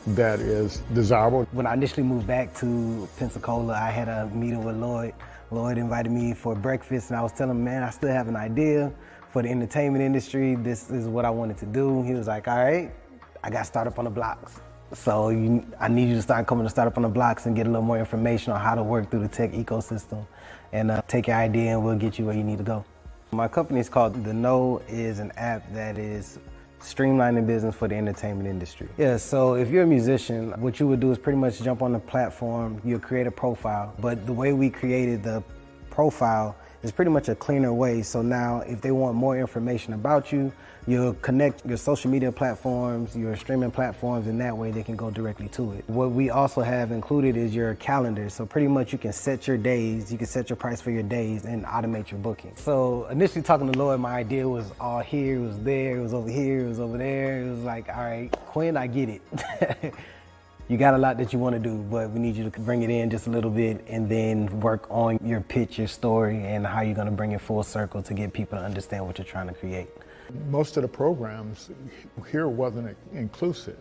that is desirable. When I initially moved back to Pensacola, I had a meeting with Lloyd. Lloyd invited me for breakfast, and I was telling him, man, I still have an idea for the entertainment industry. This is what I wanted to do. He was like, all right, I got Startup on the Blocks. So I need you to start coming to Startup on the Blocks and get a little more information on how to work through the tech ecosystem, and take your idea and we'll get you where you need to go. My company is called The Know, is an app that is streamlining business for the entertainment industry. Yeah, so if you're a musician, what you would do is pretty much jump on the platform, you'll create a profile, but the way we created the profile is pretty much a cleaner way. So now if they want more information about you, you'll connect your social media platforms, your streaming platforms, and that way they can go directly to it. What we also have included is your calendar. So pretty much you can set your days, you can set your price for your days and automate your booking. So initially talking to Lloyd, my idea was all here, it was there, it was over here, it was over there. It was like, all right, Quinn, I get it. You got a lot that you want to do, but we need you to bring it in just a little bit and then work on your pitch, your story, and how you're going to bring it full circle to get people to understand what you're trying to create. Most of the programs here wasn't inclusive,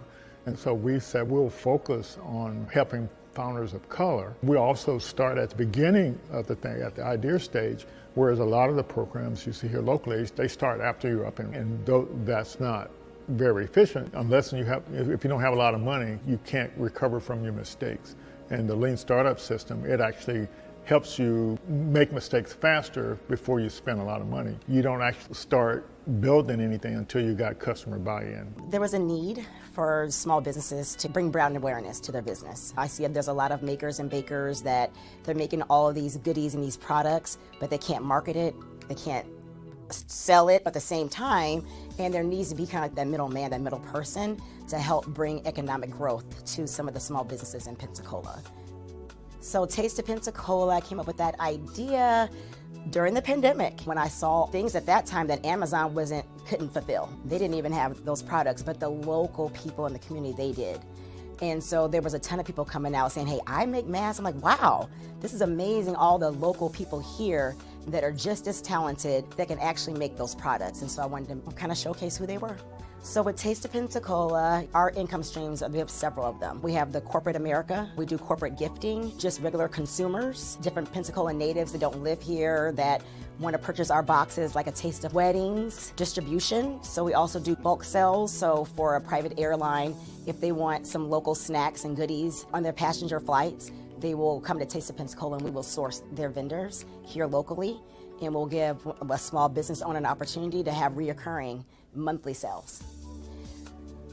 and so we said we'll focus on helping founders of color. We also start at the beginning of the thing, at the idea stage, whereas a lot of the programs you see here locally, they start after you're up, and that's not very efficient unless if you don't have a lot of money, you can't recover from your mistakes. And the lean startup system, it actually helps you make mistakes faster before you spend a lot of money. You don't actually start building anything until you got customer buy-in. There was a need for small businesses to bring brand awareness to their business. I see there's a lot of makers and bakers that they're making all of these goodies and these products, but they can't market it, they can't sell it at the same time, and there needs to be kind of like that middleman, that middle person to help bring economic growth to some of the small businesses in Pensacola. So Taste of Pensacola, I came up with that idea during the pandemic when I saw things at that time that Amazon couldn't fulfill. They didn't even have those products, but the local people in the community, they did. And so there was a ton of people coming out saying, hey, I make masks. I'm like, wow, this is amazing. All the local people here that are just as talented that can actually make those products. And so I wanted to kind of showcase who they were. So with Taste of Pensacola, our income streams, we have several of them. We have the corporate America, we do corporate gifting, just regular consumers, different Pensacola natives that don't live here that want to purchase our boxes, like a taste of weddings, distribution. So we also do bulk sales. So for a private airline, if they want some local snacks and goodies on their passenger flights, they will come to Taste of Pensacola and we will source their vendors here locally, and we'll give a small business owner an opportunity to have reoccurring monthly sales.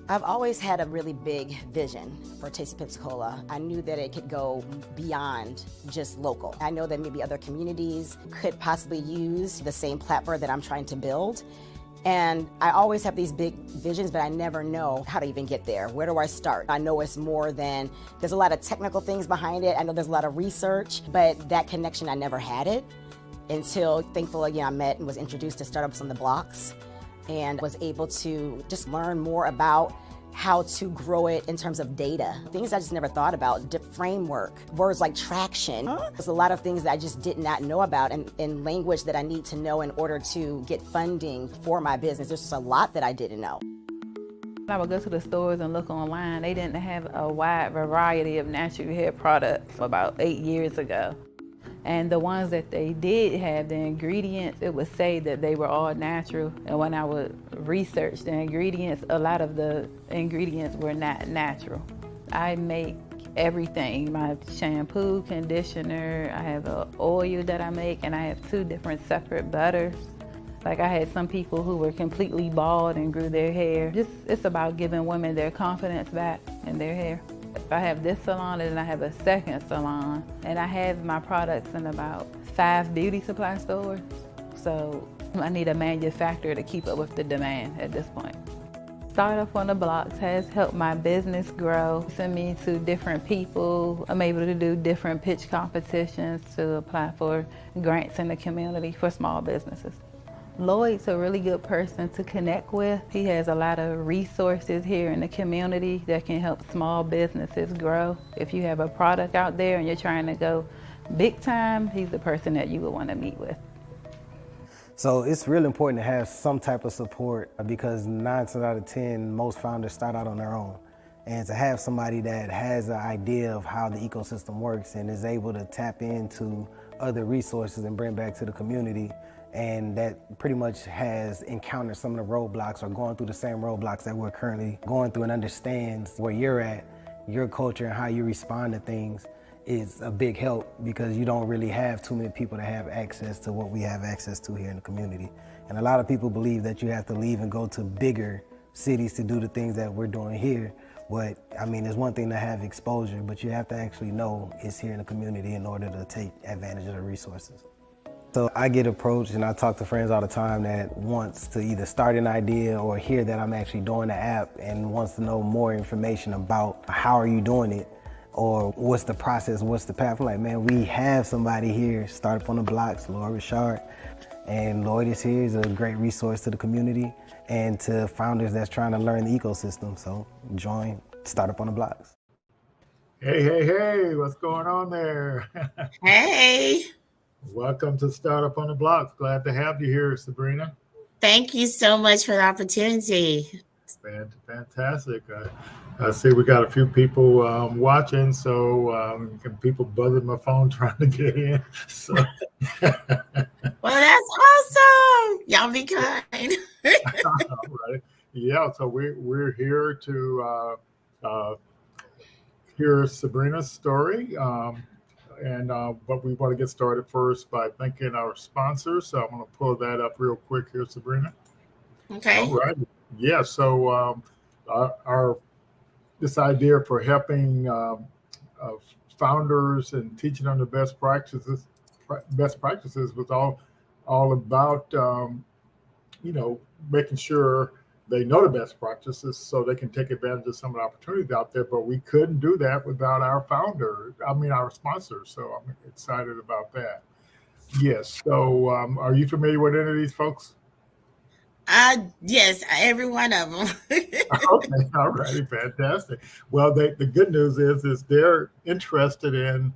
I've always had a really big vision for Taste of Pensacola. I knew that it could go beyond just local. I know that maybe other communities could possibly use the same platform that I'm trying to build. And I always have these big visions, but I never know how to even get there. Where do I start? I know it's more than, there's a lot of technical things behind it. I know there's a lot of research, but that connection, I never had it until, thankfully, I met and was introduced to Startups on the Blocks and was able to just learn more about how to grow it in terms of data. Things I just never thought about, framework, words like traction. There's a lot of things that I just did not know about and language that I need to know in order to get funding for my business. There's just a lot that I didn't know. I would go to the stores and look online. They didn't have a wide variety of natural hair products about 8 years ago. And the ones that they did have, the ingredients, it would say that they were all natural. And when I would research the ingredients, a lot of the ingredients were not natural. I make everything, my shampoo, conditioner, I have an oil that I make, and I have 2 different separate butters. Like I had some people who were completely bald and grew their hair. It's about giving women their confidence back in their hair. I have this salon and then I have a second salon, and I have my products in about 5 beauty supply stores. So I need a manufacturer to keep up with the demand at this point. Startup on the Blocks has helped my business grow. Send me to different people. I'm able to do different pitch competitions to apply for grants in the community for small businesses. Lloyd's a really good person to connect with. He has a lot of resources here in the community that can help small businesses grow. If you have a product out there and you're trying to go big time, he's the person that you would want to meet with. So it's really important to have some type of support because 9 times out of 10, most founders start out on their own. And to have somebody that has an idea of how the ecosystem works and is able to tap into other resources and bring back to the community, and that pretty much has encountered some of the roadblocks or going through the same roadblocks that we're currently going through and understands where you're at, your culture and how you respond to things, is a big help, because you don't really have too many people that have access to what we have access to here in the community. And a lot of people believe that you have to leave and go to bigger cities to do the things that we're doing here. But I mean, it's one thing to have exposure, but you have to actually know it's here in the community in order to take advantage of the resources. So I get approached and I talk to friends all the time that wants to either start an idea or hear that I'm actually doing the app and wants to know more information about how are you doing it, or what's the process, what's the path. I'm like, man, we have somebody here, Startup on the Blocks, Lloyd Richard. And Lloyd is here, he's a great resource to the community and to founders that's trying to learn the ecosystem. So join Startup on the Blocks. Hey, what's going on there? Hey, Welcome to Startup on the Blocks. Glad to have you here, Sabrina. thank you so much for the opportunity. Fantastic. I see we got a few people watching, so people buzzing my phone trying to get in. So. Well, that's awesome. Y'all be kind. Right. Yeah, so we're here to hear Sabrina's story. But we want to get started first by thanking our sponsors. So I'm going to pull that up real quick here, Sabrina. Okay. All right. Yeah. So our this idea for helping founders and teaching them the best practices was all about making sure they know the best practices so they can take advantage of some of the opportunities out there. But we couldn't do that without our our sponsors. So I'm excited about that. Yes. So are you familiar with any of these folks? Yes, every one of them. Okay. All righty. Fantastic. Well, the good news is they're interested in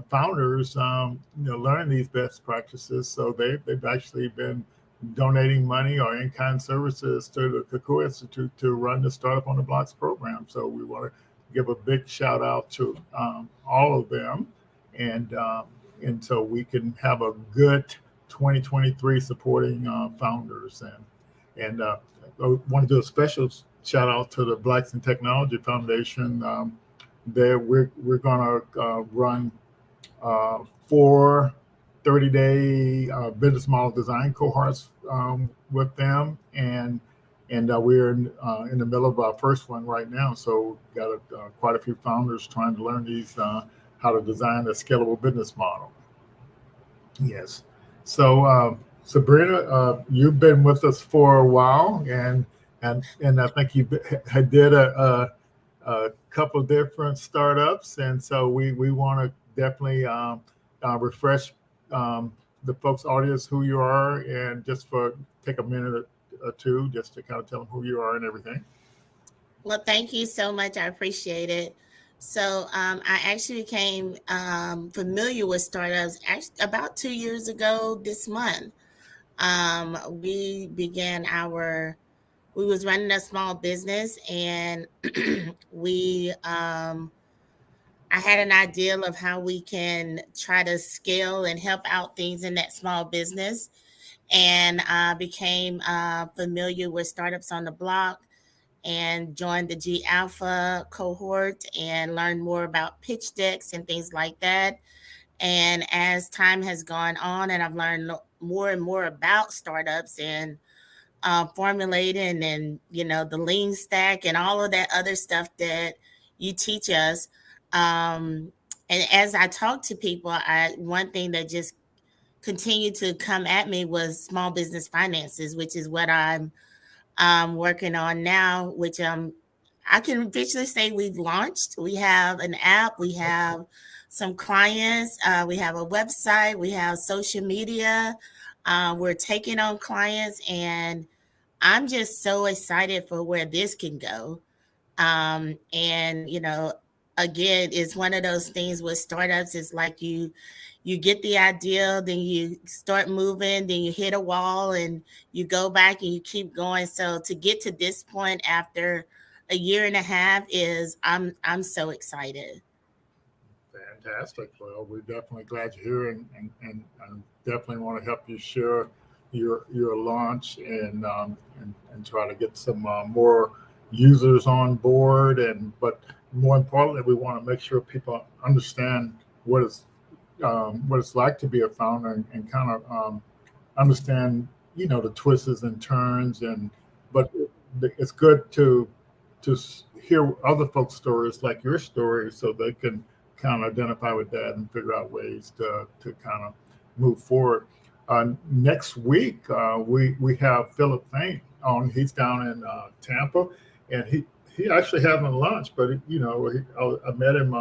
founders, learning these best practices. So they've actually been donating money or in-kind services to the Kukua Institute to run the Startup on the Blocks program. So we want to give a big shout out to all of them, and so we can have a good 2023 supporting founders. And I want to do a special shout out to the Blacks in Technology Foundation. We're going to run 4 30-day business model design cohorts with them, and we're in the middle of our first one right now. So we've got quite a few founders trying to learn these how to design a scalable business model. Yes. So Sabrina, you've been with us for a while, and I think you did a couple different startups, and so we want to definitely refresh the folks' audience who you are, and just take a minute or two just to kind of tell them who you are and everything. Well, thank you so much. I appreciate it. So I actually became familiar with startups about 2 years ago this month. We was running a small business, and I had an idea of how we can try to scale and help out things in that small business, and became familiar with Startups on the Block and joined the G Alpha cohort and learned more about pitch decks and things like that. And as time has gone on and I've learned more and more about startups and formulating and, the lean stack and all of that other stuff that you teach us. And as I talk to people, one thing that just continued to come at me was small business finances, which is what I'm working on now, which I can officially say we've launched. We have an app, we have some clients, we have a website, we have social media. We're taking on clients, and I'm just so excited for where this can go. And again, it's one of those things with startups. It's like you get the idea, then you start moving, then you hit a wall, and you go back and you keep going. So to get to this point after a year and a half is I'm so excited. Fantastic. Well, we're definitely glad you're here, and definitely want to help you share your launch and try to get some more users on board. But more importantly, we want to make sure people understand what it's like to be a founder and kind of understand the twists and turns. But it's good to hear other folks' stories like your story, so they can kind of identify with that and figure out ways to kind of move forward. Next week, we have Philip Faint on. He's down in Tampa, and he actually having lunch. But I met him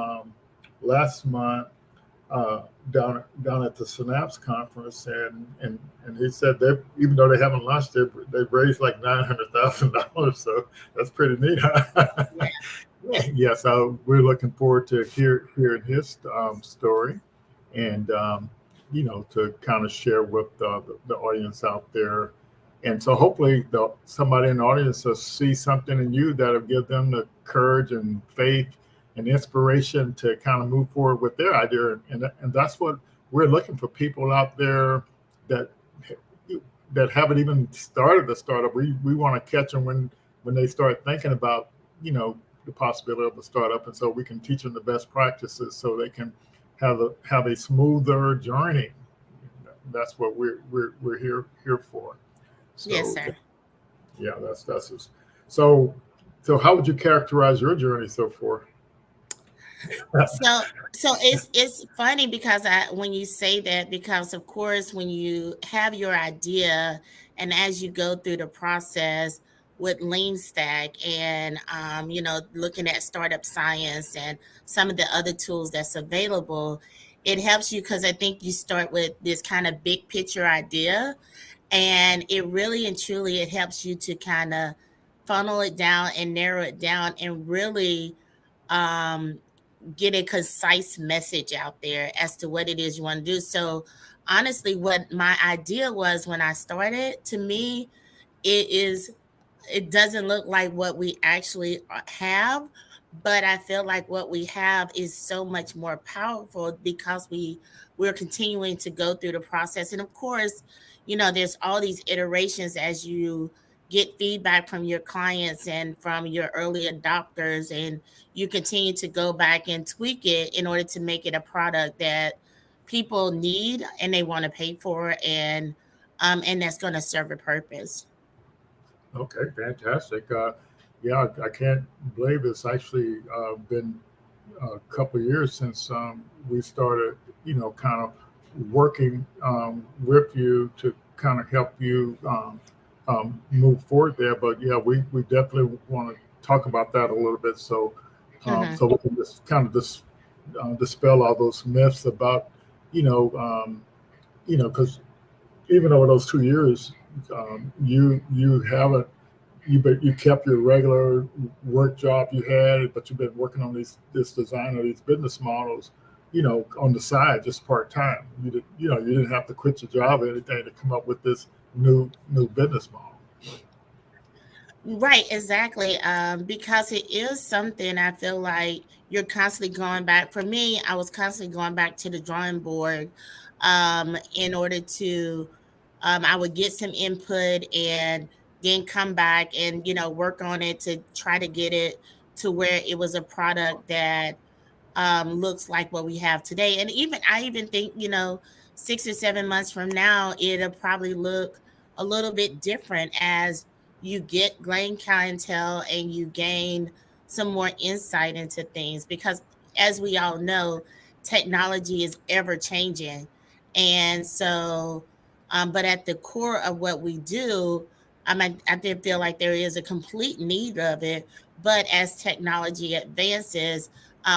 last month down at the Synapse conference, and he said that even though they haven't launched it, they've raised like $900,000. So that's pretty neat. Yeah. So we're looking forward to hearing his story, and to kind of share with the audience out there. And so hopefully somebody in the audience will see something in you that'll give them the courage and faith and inspiration to kind of move forward with their idea. And that's what we're looking for, people out there that haven't even started the startup. We want to catch them when they start thinking about, the possibility of a startup. And so we can teach them the best practices so they can have a smoother journey. That's what we're here for. So, Yes, sir. Yeah, that's just, so how would you characterize your journey so far? So it's funny because when you say that, because of course when you have your idea and as you go through the process with Lean Stack and looking at startup science and some of the other tools that's available, it helps you because I think you start with this kind of big picture idea, and it really and truly it helps you to kind of funnel it down and narrow it down and really get a concise message out there as to what it is you want to do. So honestly, what my idea was when I started, to me, it doesn't look like what we actually have, but I feel like what we have is so much more powerful because we're continuing to go through the process. And of course, there's all these iterations as you get feedback from your clients and from your early adopters, and you continue to go back and tweak it in order to make it a product that people need and they want to pay for, and that's going to serve a purpose. Okay, fantastic. Yeah, I can't believe it's actually been a couple of years since we started, kind of working with you to kind of help you move forward there. But yeah, we definitely want to talk about that a little bit. So Mhm. so we can just kind of dispel all those myths about, because even over those 2 years, you haven't you kept your regular work job you had, but you've been working on this design of these business models, on the side, just part time. You didn't have to quit your job or anything to come up with this new business model. Right, exactly. Because it is something I feel like you're constantly going back. For me, I was constantly going back to the drawing board in order to, I would get some input and then come back and, work on it to try to get it to where it was a product that looks like what we have today. And I even think, 6 or 7 months from now, it'll probably look a little bit different as you gain clientele and you gain some more insight into things. Because as we all know, technology is ever changing. And so, but at the core of what we do, I did feel like there is a complete need of it. But as technology advances,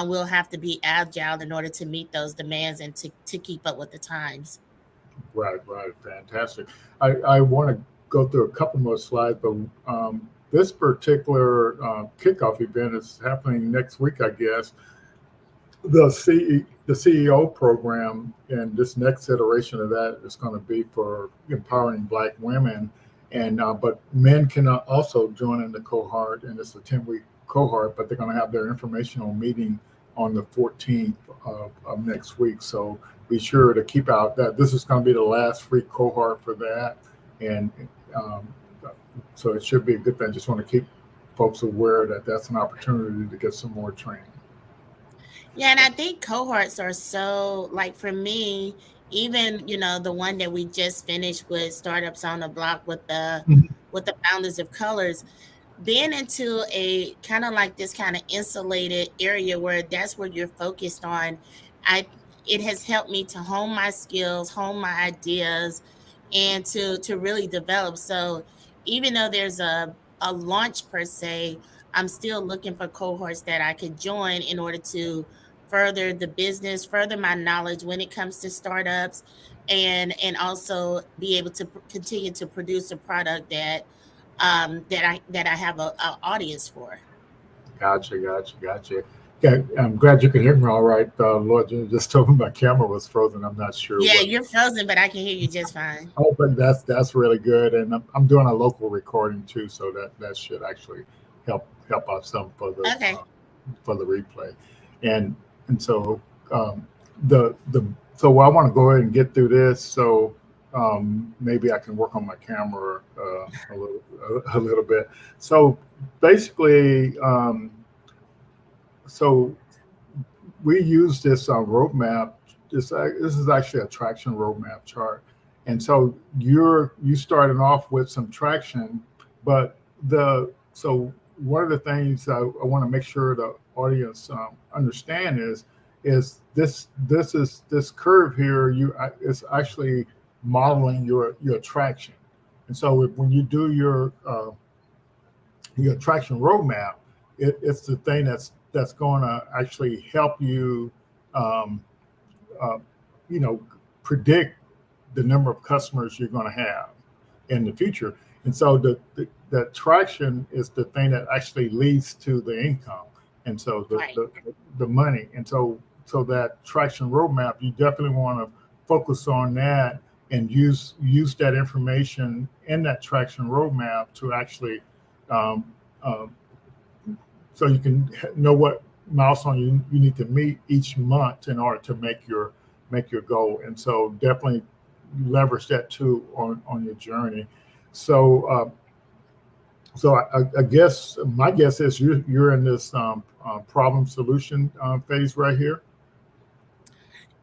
we'll have to be agile in order to meet those demands and to keep up with the times. Right, fantastic. I want to go through a couple more slides, but this particular kickoff event is happening next week, I guess. The CEO program and this next iteration of that is going to be for empowering Black women, and but men can also join in the cohort, and it's a 10-week cohort, but they're going to have their informational meeting on the 14th of next week. So be sure to keep out that this is going to be the last free cohort for that. And um, so it should be a good thing. Just want to keep folks aware that that's an opportunity to get some more training. Yeah, and I think cohorts are so, like, for me, even the one that we just finished with Startups on the Block with the founders of Colors, being into a kind of like this kind of insulated area where that's where you're focused on, I it has helped me to hone my skills, hone my ideas, and to really develop. So even though there's a launch per se, I'm still looking for cohorts that I could join in order to further the business, further my knowledge when it comes to startups, and also be able to continue to produce a product that I have a audience for. Gotcha. Yeah, I'm glad you can hear me all right. Lord, you just told me my camera was frozen. I'm not sure Yeah, what. you're frozen, but I can hear you just fine. Oh, but that's really good, and I'm doing a local recording too, so that should actually help out some Okay. for the replay, and so the so I want to go ahead and get through this, so maybe I can work on my camera a little bit. So basically, so we use this roadmap. This is actually a traction roadmap chart, and so you starting off with some traction, but the so one of the things I want to make sure the audience understand is this curve here is actually modeling your traction, and so when you do your traction roadmap, it's the thing that's going to actually help you, um, uh, you know, predict the number of customers you're going to have in the future. And so the traction is the thing that actually leads to the income, and so Right. the money. And so that traction roadmap, you definitely want to focus on that and use that information in that traction roadmap to actually um, um, so you can know what milestone you need to meet each month in order to make your goal. And so definitely leverage that too on your journey. So I guess my guess is you're in this problem solution phase right here.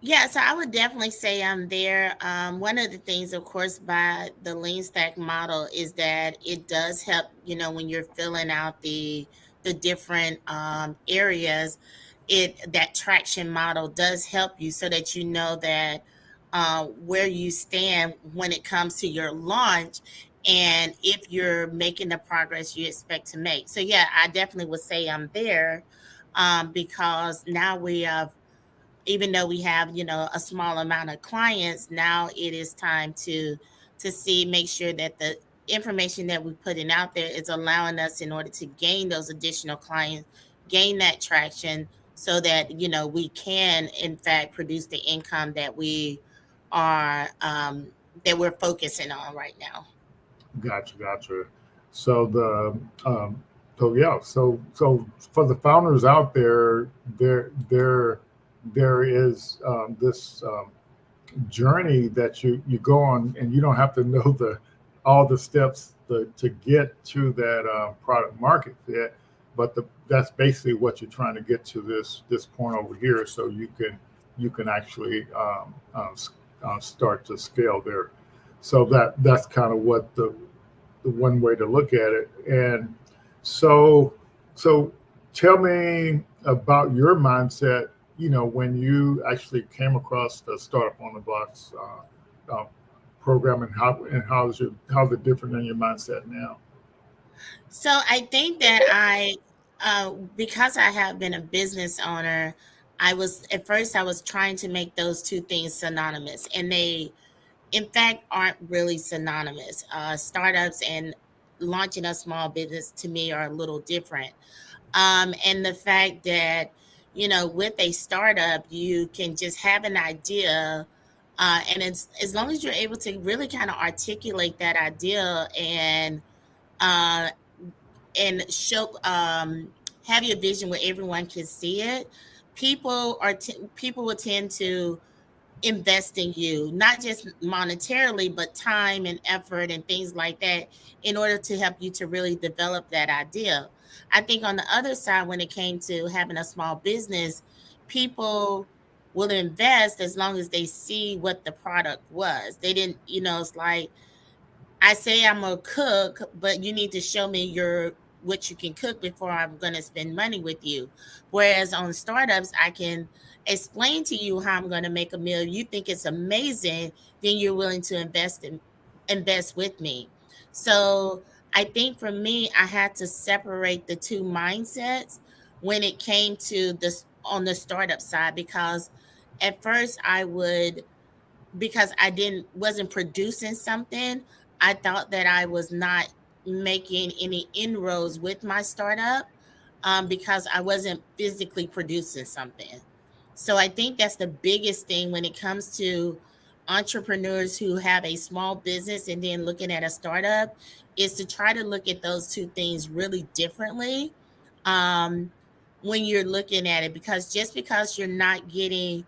Yeah, so I would definitely say I'm there. One of the things, of course, by the lean stack model is that it does help, when you're filling out the different areas, that traction model does help you so that you know that where you stand when it comes to your launch and if you're making the progress you expect to make. So yeah, I definitely would say I'm there, because now we have, even though we have a small amount of clients, now it is time to see, make sure that the information that we're putting out there is allowing us in order to gain those additional clients, gain that traction, so that we can in fact produce the income that we are that we're focusing on right now. Gotcha. So so for the founders out there, there is this journey that you go on, and you don't have to know all the steps to get to that product market fit, but that's basically what you're trying to get to this point over here, so you can actually start to scale there. So that's kind of what the one way to look at it. And so so tell me about your mindset, when you actually came across the Startup on the Blocks program, and how's it different than your mindset now? So I think that because I have been a business owner, at first I was trying to make those two things synonymous, and they, in fact, aren't really synonymous. Startups and launching a small business to me are a little different. And the fact that, with a startup, you can just have an idea. And it's, as long as you're able to really kind of articulate that idea uh, and show have your vision where everyone can see it, people will tend to invest in you, not just monetarily, but time and effort and things like that in order to help you to really develop that idea. I think on the other side, when it came to having a small business, people will invest as long as they see what the product was. They didn't, it's like, I say I'm a cook, but you need to show me your what you can cook before I'm going to spend money with you. Whereas on startups, I can explain to you how I'm going to make a meal. You think it's amazing, then you're willing to invest with me. So I think for me, I had to separate the two mindsets when it came to this on the startup side, because at first I would, because I didn't wasn't producing something, I thought that I was not making any inroads with my startup, because I wasn't physically producing something. So I think that's the biggest thing when it comes to entrepreneurs who have a small business and then looking at a startup, is to try to look at those two things really differently, um, when you're looking at it, because just because you're not getting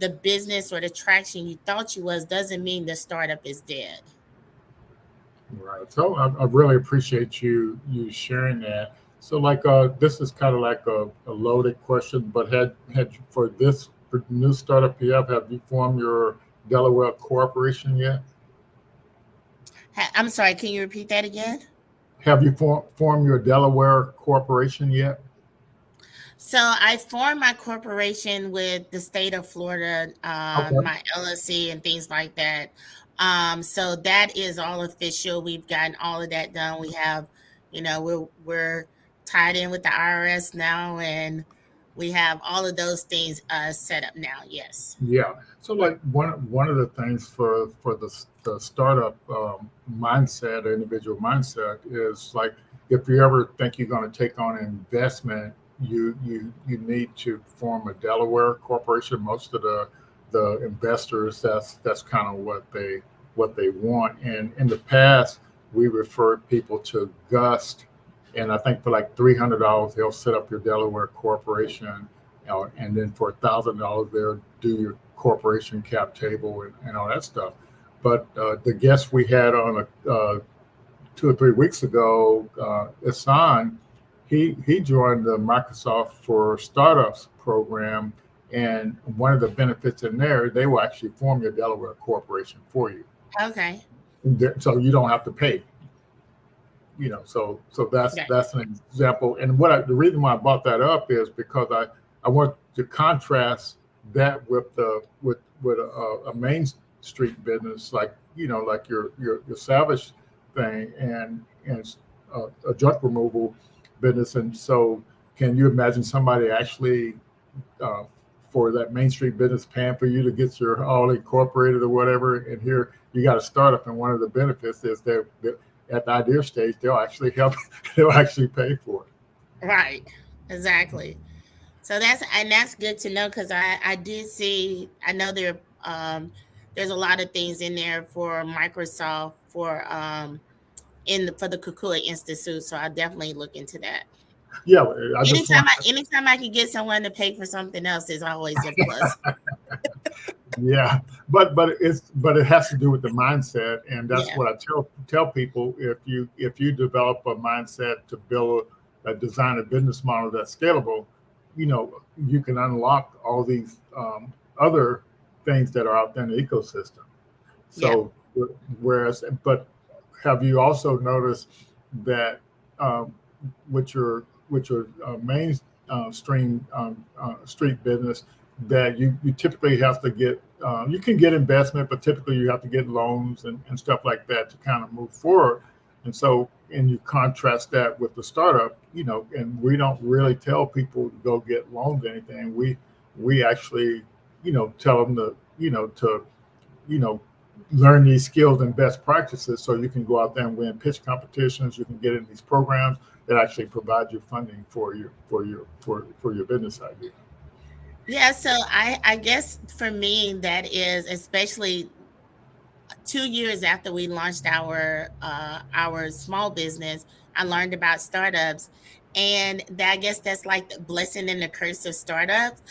the business or the traction you thought you was doesn't mean the startup is dead. Right. So I really appreciate you sharing that. So like this is kind of like a loaded question, but had for this new startup you have you formed your Delaware corporation yet? I'm sorry, can you repeat that again? Have you formed your Delaware corporation yet? So I formed my corporation with the state of Florida, Okay. my LLC and things like that. So that is all official. We've gotten all of that done. We have, we're tied in with the IRS now, and we have all of those things set up now. Yes. Yeah. So like one of the things for the startup mindset or individual mindset is like if you ever think you're going to take on an investment, you need to form a Delaware corporation. Most of the investors that's kind of what they want. And in the past, we referred people to Gust, and I think for like $300 they'll set up your Delaware corporation, and then for $1,000 they'll do your corporation cap table and all that stuff. But the guest we had on 2 or 3 weeks ago, Isan, he joined the Microsoft for Startups program, and one of the benefits in there, they will actually form your Delaware corporation for you, Okay. so you don't have to pay. So Okay. that's an example. And the reason why I brought that up is because I want to contrast that with a Main Street business like like your Savage thing and a junk removal business. And so, can you imagine somebody actually uh, for that Main Street business paying for you to get your all incorporated or whatever? And here you got a startup, and one of the benefits is that at the idea stage they'll actually help, they'll actually pay for it. Right. Exactly. So that's good to know, because I did see, I know there's a lot of things in there for Microsoft for the Kukua Institute. So I'll definitely look into that. Yeah, I just Anytime want. I can get someone to pay for something else is always a plus. Yeah, but it has to do with the mindset, and that's Yeah. what I tell people. If you develop a mindset to build design a business model that's scalable, you can unlock all these other things that are out there in the ecosystem. Yeah. So but have you also noticed that um, with your mainstream street business, that you typically have to get you can get investment, but typically you have to get loans and stuff like that to kind of move forward. And so, and you contrast that with the startup, and we don't really tell people to go get loans or anything. We actually, tell them to you know learn these skills and best practices so you can go out there and win pitch competitions. You can get in these programs that actually provide you funding for your business idea. Yeah. So I guess for me, that is especially 2 years after we launched our small business, I learned about startups, And I guess that's like the blessing and the curse of startups,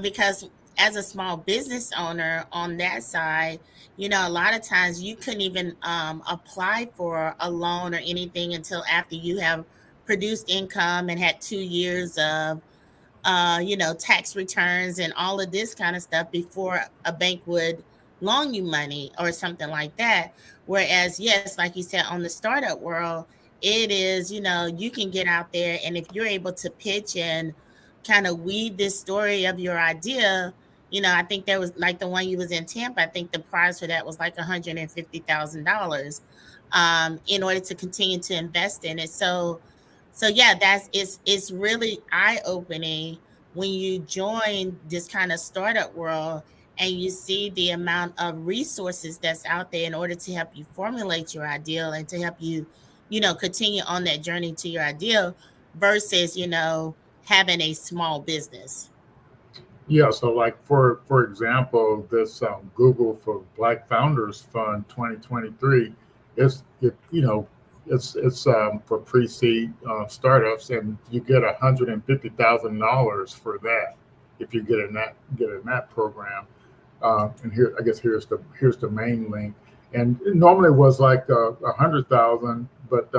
because as a small business owner on that side, a lot of times you couldn't even apply for a loan or anything until after you have produced income and had 2 years of tax returns and all of this kind of stuff before a bank would loan you money or something like that. Whereas, yes, like you said, on the startup world, it is, you can get out there, and if you're able to pitch and kind of weave this story of your idea, I think there was like the one you was in Tampa. I think the prize for that was like $150,000, in order to continue to invest in it. So yeah, it's really eye opening when you join this kind of startup world and you see the amount of resources that's out there in order to help you formulate your ideal and to help you, continue on that journey to your ideal versus, having a small business. Yeah, so like for example, this Google for Black Founders Fund 2023 is it's for pre-seed startups, and you get $150,000 for that if you get in that program. And here, I guess here's the main link. And it normally was like 100,000, but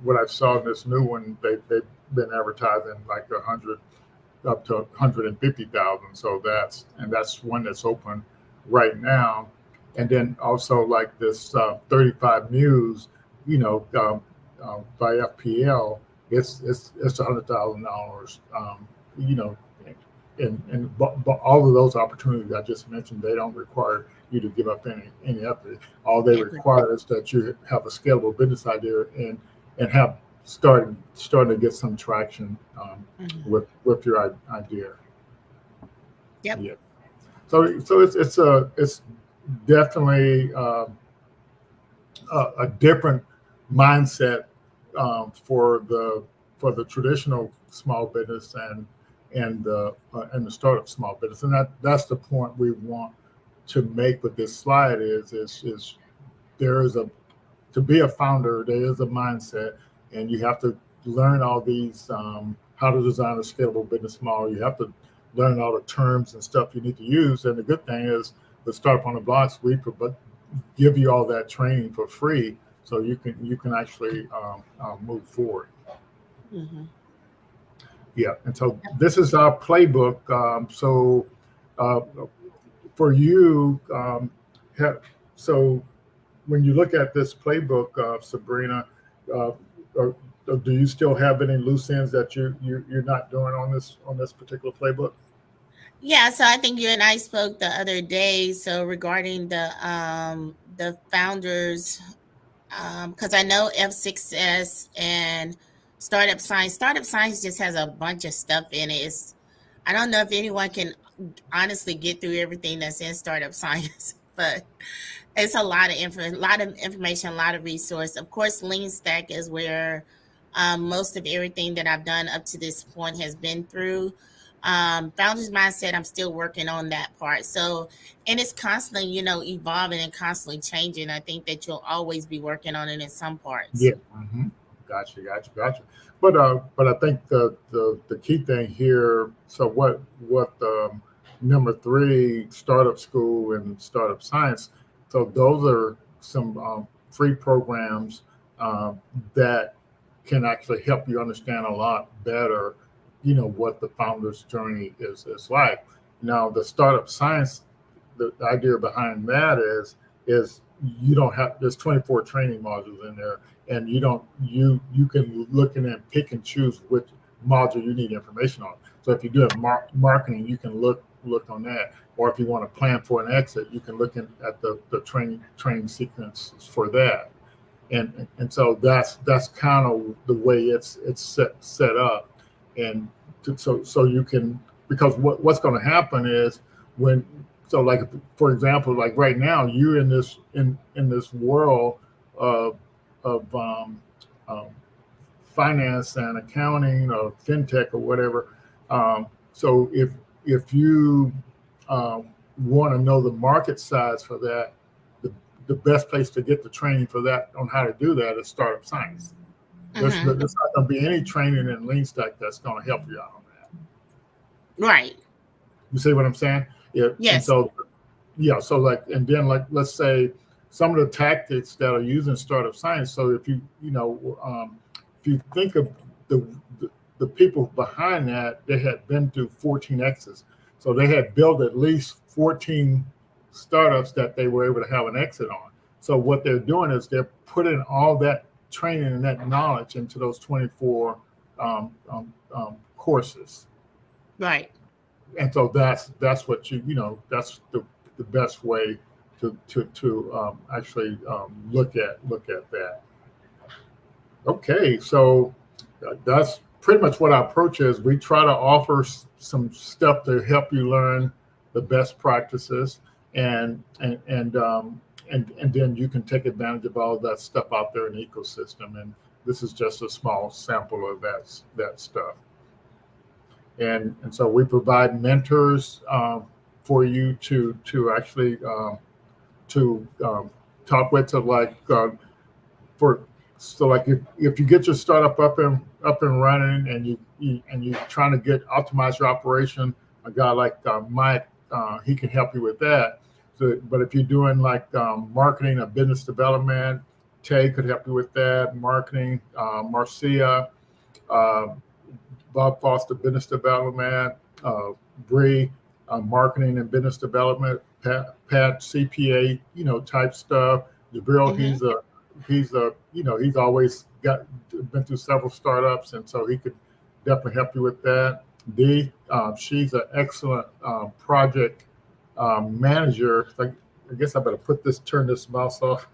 what I saw in this new one, they've been advertising like 100 up to 150,000. So that's one that's open right now. And then also like this 35 Muse, by FPL, it's $100,000. You know, but all of those opportunities I just mentioned, they don't require you to give up any effort. All they require is that you have a scalable business idea and have starting to get some traction with your idea. Yep. Yeah. So it's definitely a different mindset for the traditional small business and the startup small business, and that's the point we want to make with this slide is there is to be a founder, there is a mindset, and you have to learn all these how to design a scalable business model. You have to learn all the terms and stuff you need to use. And the good thing is, the Startup on the Blocks, we give you all that training for free, so you can actually move forward. Mm-hmm. Yeah, and so this is our playbook. So for you, so when you look at this playbook, Sabrina, or do you still have any loose ends that you're not doing on this particular playbook? Yeah, so I think you and I spoke the other day. So regarding the founders, because I know F6S and Startup Science. Startup Science just has a bunch of stuff in it. I don't know if anyone can honestly get through everything that's in Startup Science, but it's a lot of information, a lot of resource. Of course, Lean Stack is where most of everything that I've done up to this point has been through. Founders Mindset, I'm still working on that part. So, and it's constantly, evolving and constantly changing. I think that you'll always be working on it in some parts. Yeah. Mm-hmm. Gotcha. But I think the key thing here. So what number 3, startup school and startup science. So those are some free programs that can actually help you understand a lot better, what the founder's journey is like. Now, the startup science, the idea behind that is you don't have, there's 24 training modules in there, and you can look in and pick and choose which module you need information on. So if you do have marketing, you can look on that, or if you want to plan for an exit, you can look at the training sequence for that. And so that's kind of the way it's set up. And so you can, because what's going to happen is like, for example, like right now, you're in this world of finance and accounting or fintech or whatever. So if you want to know the market size for that, the best place to get the training for that on how to do that is Startup Science. There's Mm-hmm. not going to be any training in Lean Stack that's going to help you out on that. Right. You see what I'm saying? Yeah. And Yes. so, yeah. So and then let's say some of the tactics that are used in startup science. So if if you think of the, the people behind that, they had been through 14 exits. So they had built at least 14 startups that they were able to have an exit on. So what they're doing is they're putting all that training and that knowledge into those 24 courses. Right. And so that's what that's the best way to actually look at that. Okay, so that's pretty much what our approach is. We try to offer some stuff to help you learn the best practices, and then you can take advantage of all that stuff out there in the ecosystem. And this is just a small sample of that stuff. And so we provide mentors for you to actually talk with, to if you get your startup up and running, and you're trying to optimize your operation, a guy like Mike, he can help you with that. So, but if you're doing marketing or business development, Tay could help you with that. Marketing, Marcia, Bob Foster, business development, Bree, marketing and business development, Pat, CPA, type stuff. Jabril, Mm-hmm. he's always been through several startups, and so he could definitely help you with that. Dee, she's an excellent project manager. I guess I better turn this mouse off.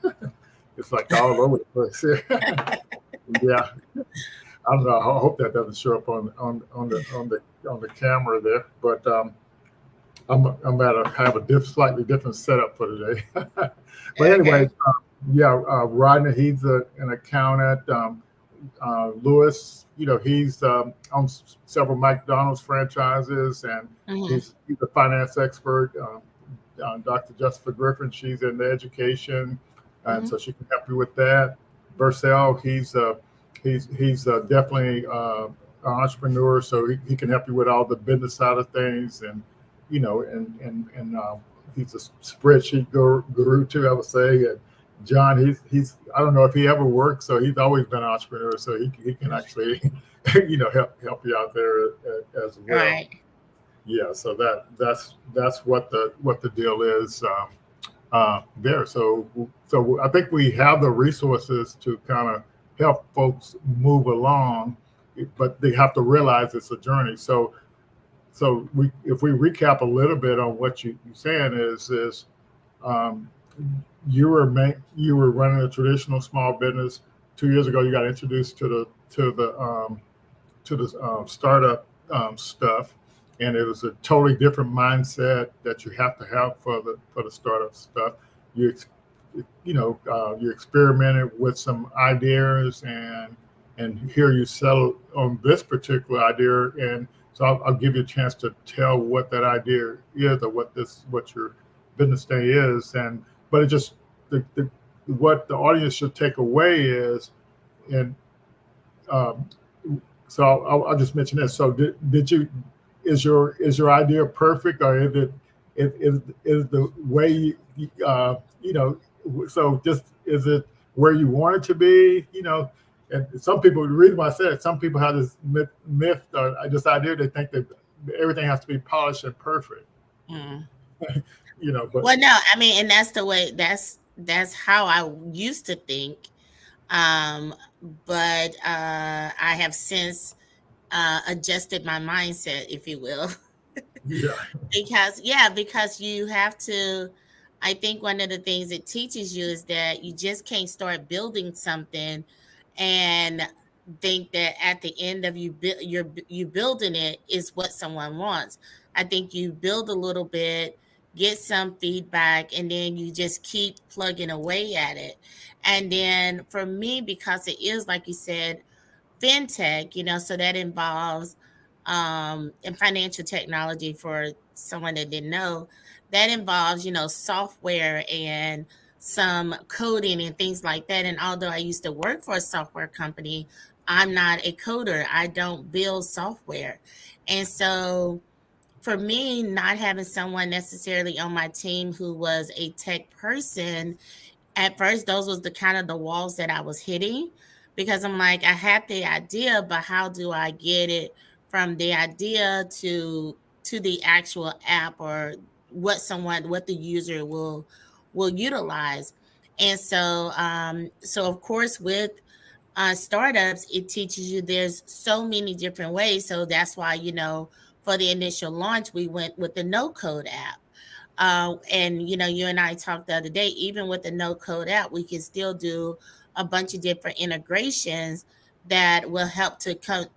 It's like all over the place here. Yeah. I don't know. I hope that doesn't show up on the camera there, but I'm at have a slightly different setup for today. But anyway, Rodney, he's an accountant. Lewis, he's on several McDonald's franchises, and Mm-hmm. he's a finance expert. Dr. Jessica Griffin, she's in the education, and so she can help you with that. Vercel, he's definitely an entrepreneur, so he can help you with all the business side of things, and he's a spreadsheet guru too, I would say. And John, he's I don't know if he ever worked, so he's always been an entrepreneur, so he can actually help you out there as well. Right. Yeah, so that's what the deal is there. So I think we have the resources to kind of help folks move along, but they have to realize it's a journey. So if we recap a little bit on what you're saying is you were running a traditional small business. 2 years ago, you got introduced to the startup stuff, and it was a totally different mindset that you have to have for the startup stuff. You experimented with some ideas, and here you settled on this particular idea. And so I'll give you a chance to tell what that idea is, or what your business day is. But it just what the audience should take away is, and so I'll just mention this. So is your idea perfect, or is the way so just is it where you want it to be? And some people, the reason why I said it, some people have this myth or this idea, they think that everything has to be polished and perfect. Mm. But well, no, I mean, and that's the way. That's how I used to think. But I have since adjusted my mindset, if you will. Yeah. because you have to. I think one of the things it teaches you is that you just can't start building something and think that at the end of you building it is what someone wants. I think you build a little bit, get some feedback, and then you just keep plugging away at it. And then for me, because it is, like you said, fintech, so that involves in financial technology, for someone that didn't know, that involves, software and some coding and things like that. And although I used to work for a software company, I'm not a coder. I don't build software. And so for me, not having someone necessarily on my team who was a tech person, at first those was the kind of the walls that I was hitting, because I'm like, I had the idea, but how do I get it from the idea to the actual app, or what the user will utilize. And so of course with startups, it teaches you there's so many different ways. So that's why, for the initial launch, we went with the no code app. And you and I talked the other day, even with the no code app, we can still do a bunch of different integrations that will help to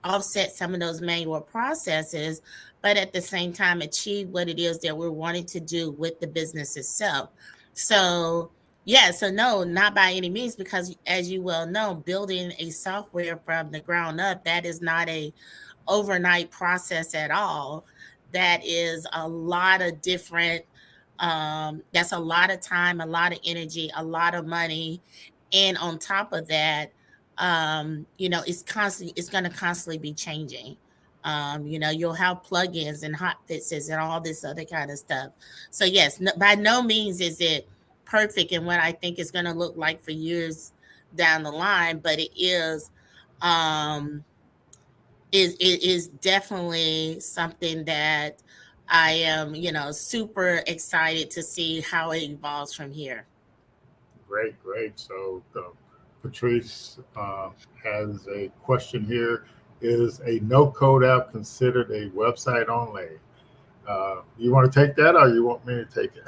offset some of those manual processes, but at the same time achieve what it is that we're wanting to do with the business itself. So, yeah, so no, not by any means, because as you well know, building a software from the ground up, that is not a overnight process at all. That is a lot of different, that's a lot of time, a lot of energy, a lot of money. And on top of that, it's going to constantly be changing. You'll have plugins and hot fixes and all this other kind of stuff. So yes, no, by no means is it perfect in what I think is going to look like for years down the line, but um, it is definitely something that I am, super excited to see how it evolves from here. Great, great. So Patrice has a question here. Is a no code app considered a website only? You want to take that, or you want me to take it?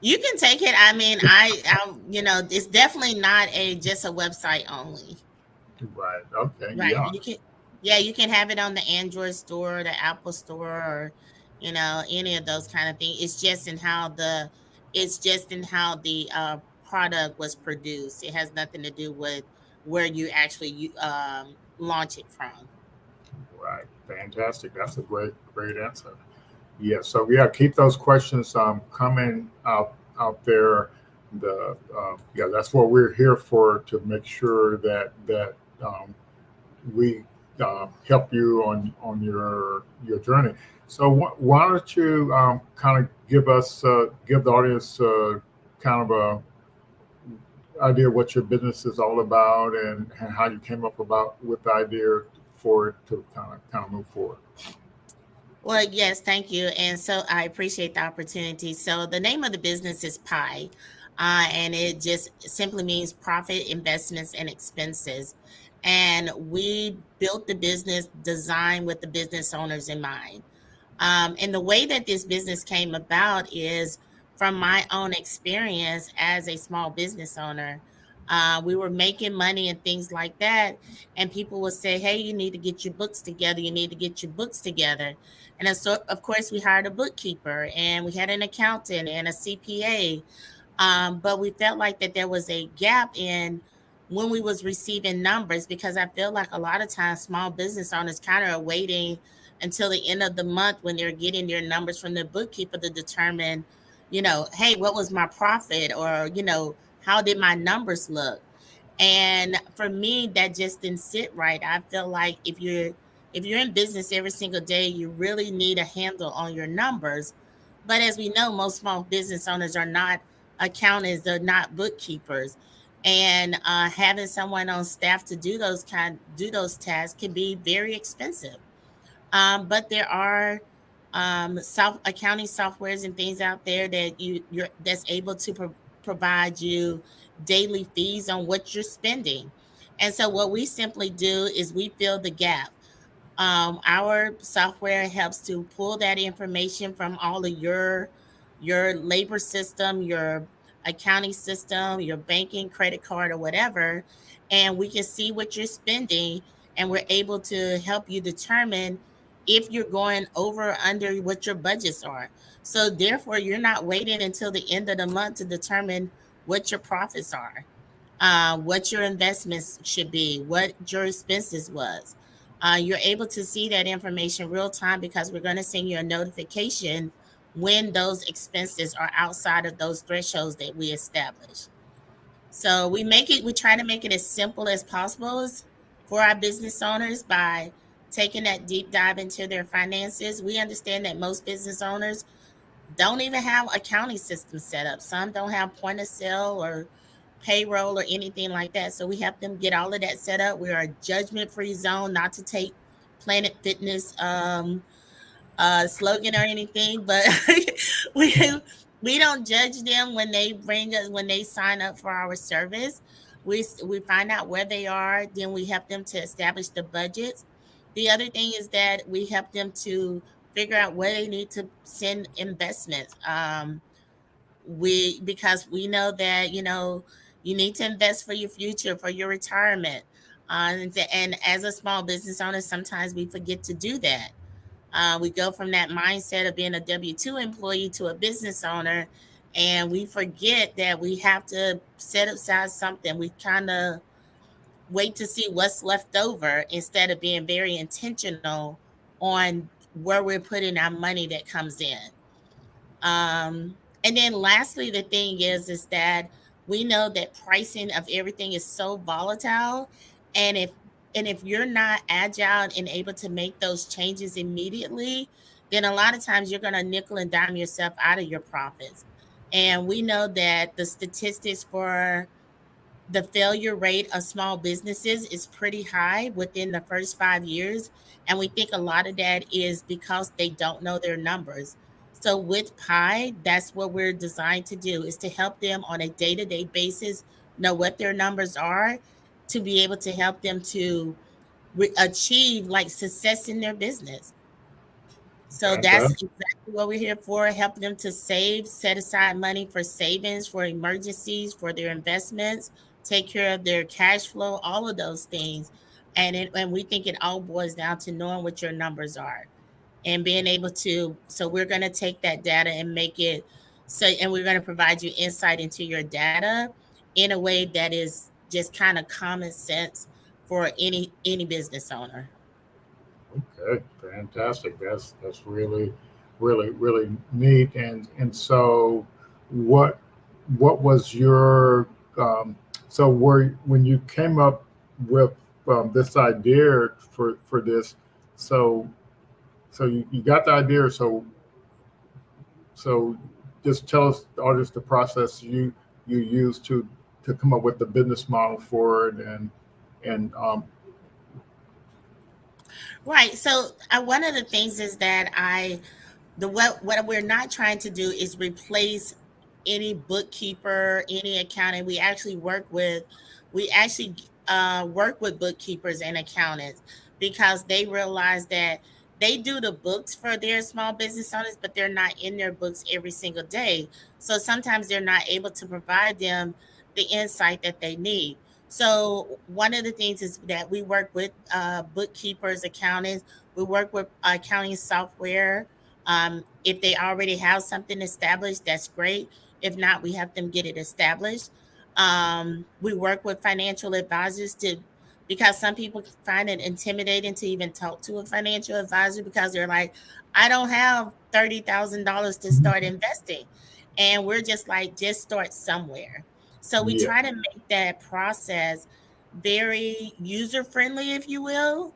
You can take it. I mean, it's definitely not just a website only. Right. Okay. Right. Yeah. You can have it on the Android store, the Apple store, or any of those kind of things. It's just in how the product was produced. It has nothing to do with where you actually launch it from. Right. Fantastic. That's a great, great answer. Yeah. So yeah, keep those questions coming out there. Yeah, that's what we're here for, to make sure that we help you on your journey. So why don't you kind of give the audience kind of a idea what your business is all about, and how you came up about with the idea for it to kind of move forward. Well, yes, thank you. And so I appreciate the opportunity. So the name of the business is PI, and it just simply means profit, investments, and expenses. And we built the business design with the business owners in mind. And the way that this business came about is from my own experience as a small business owner. We were making money and things like that. And people would say, hey, you need to get your books together. You need to get your books together. And so, of course, we hired a bookkeeper, and we had an accountant and a CPA. But we felt like that there was a gap in when we was receiving numbers, because I feel like a lot of times small business owners kind of are waiting until the end of the month when they're getting their numbers from the bookkeeper to determine, hey, what was my profit, or how did my numbers look? And for me, that just didn't sit right. I feel like if you're in business every single day, you really need a handle on your numbers. But as we know, most small business owners are not accountants, they're not bookkeepers. And having someone on staff to do those tasks can be very expensive. But there are self accounting softwares and things out there that you're that's able to provide you daily fees on what you're spending. And so what we simply do is we fill the gap. Our software helps to pull that information from all of your labor system, your accounting system, your banking, credit card, or whatever, and we can see what you're spending, and we're able to help you determine if you're going over or under what your budgets are. So therefore, you're not waiting until the end of the month to determine what your profits are, what your investments should be, what your expenses was. You're able to see that information real time, because we're going to send you a notification when those expenses are outside of those thresholds that we establish. So we try to make it as simple as possible for our business owners by taking that deep dive into their finances. We understand that most business owners don't even have accounting systems set up. Some don't have point of sale or payroll or anything like that. So we help them get all of that set up. We are a judgment-free zone, not to take Planet Fitness slogan or anything, but we we don't judge them when they sign up for our service. We find out where they are, then we help them to establish the budgets. The other thing is that we help them to figure out where they need to send investments. We Because we know that you need to invest for your future, for your retirement. And as a small business owner, sometimes we forget to do that. We go from that mindset of being a W 2 employee to a business owner, and we forget that we have to set aside something. We kind of wait to see what's left over instead of being very intentional on where we're putting our money that comes in. And then lastly, the thing is that we know that pricing of everything is so volatile, and if you're not agile and able to make those changes immediately, then a lot of times you're going to nickel and dime yourself out of your profits. And we know that the statistics for the failure rate of small businesses is pretty high within the first 5 years. And we think a lot of that is because they don't know their numbers. So with Pi, that's what we're designed to do, is to help them on a day-to-day basis know what their numbers are, to be able to help them to achieve like success in their business. So that's Fantastic. exactly what we're here for, helping them to save, set aside money for savings, for emergencies, for their investments, take care of their cash flow, all of those things. And we think it all boils down to knowing what your numbers are and being able to. So we're going to take that data and make it so, and we're going to provide you insight into your data in a way that is just kind of common sense for any business owner. Okay, fantastic. That's really neat. And so, what what was your so were when you came up with this idea for this? So you got the idea. So just tell us, the audience, the process you used to come up with the business model for it, and Right. So one of the things is that what we're not trying to do is replace any bookkeeper, any accountant. We actually work with bookkeepers and accountants because they realize that they do the books for their small business owners, but they're not in their books every single day. So sometimes they're not able to provide them the insight that they need. So one of the things is that we work with bookkeepers, accountants. We work with accounting software. If they already have something established, that's great. If not, we have them get it established. We work with financial advisors because some people find it intimidating to even talk to a financial advisor because they're like, I don't have $30,000 to start investing. And we're just like, just start somewhere. So we yeah, try to make that process very user friendly, if you will,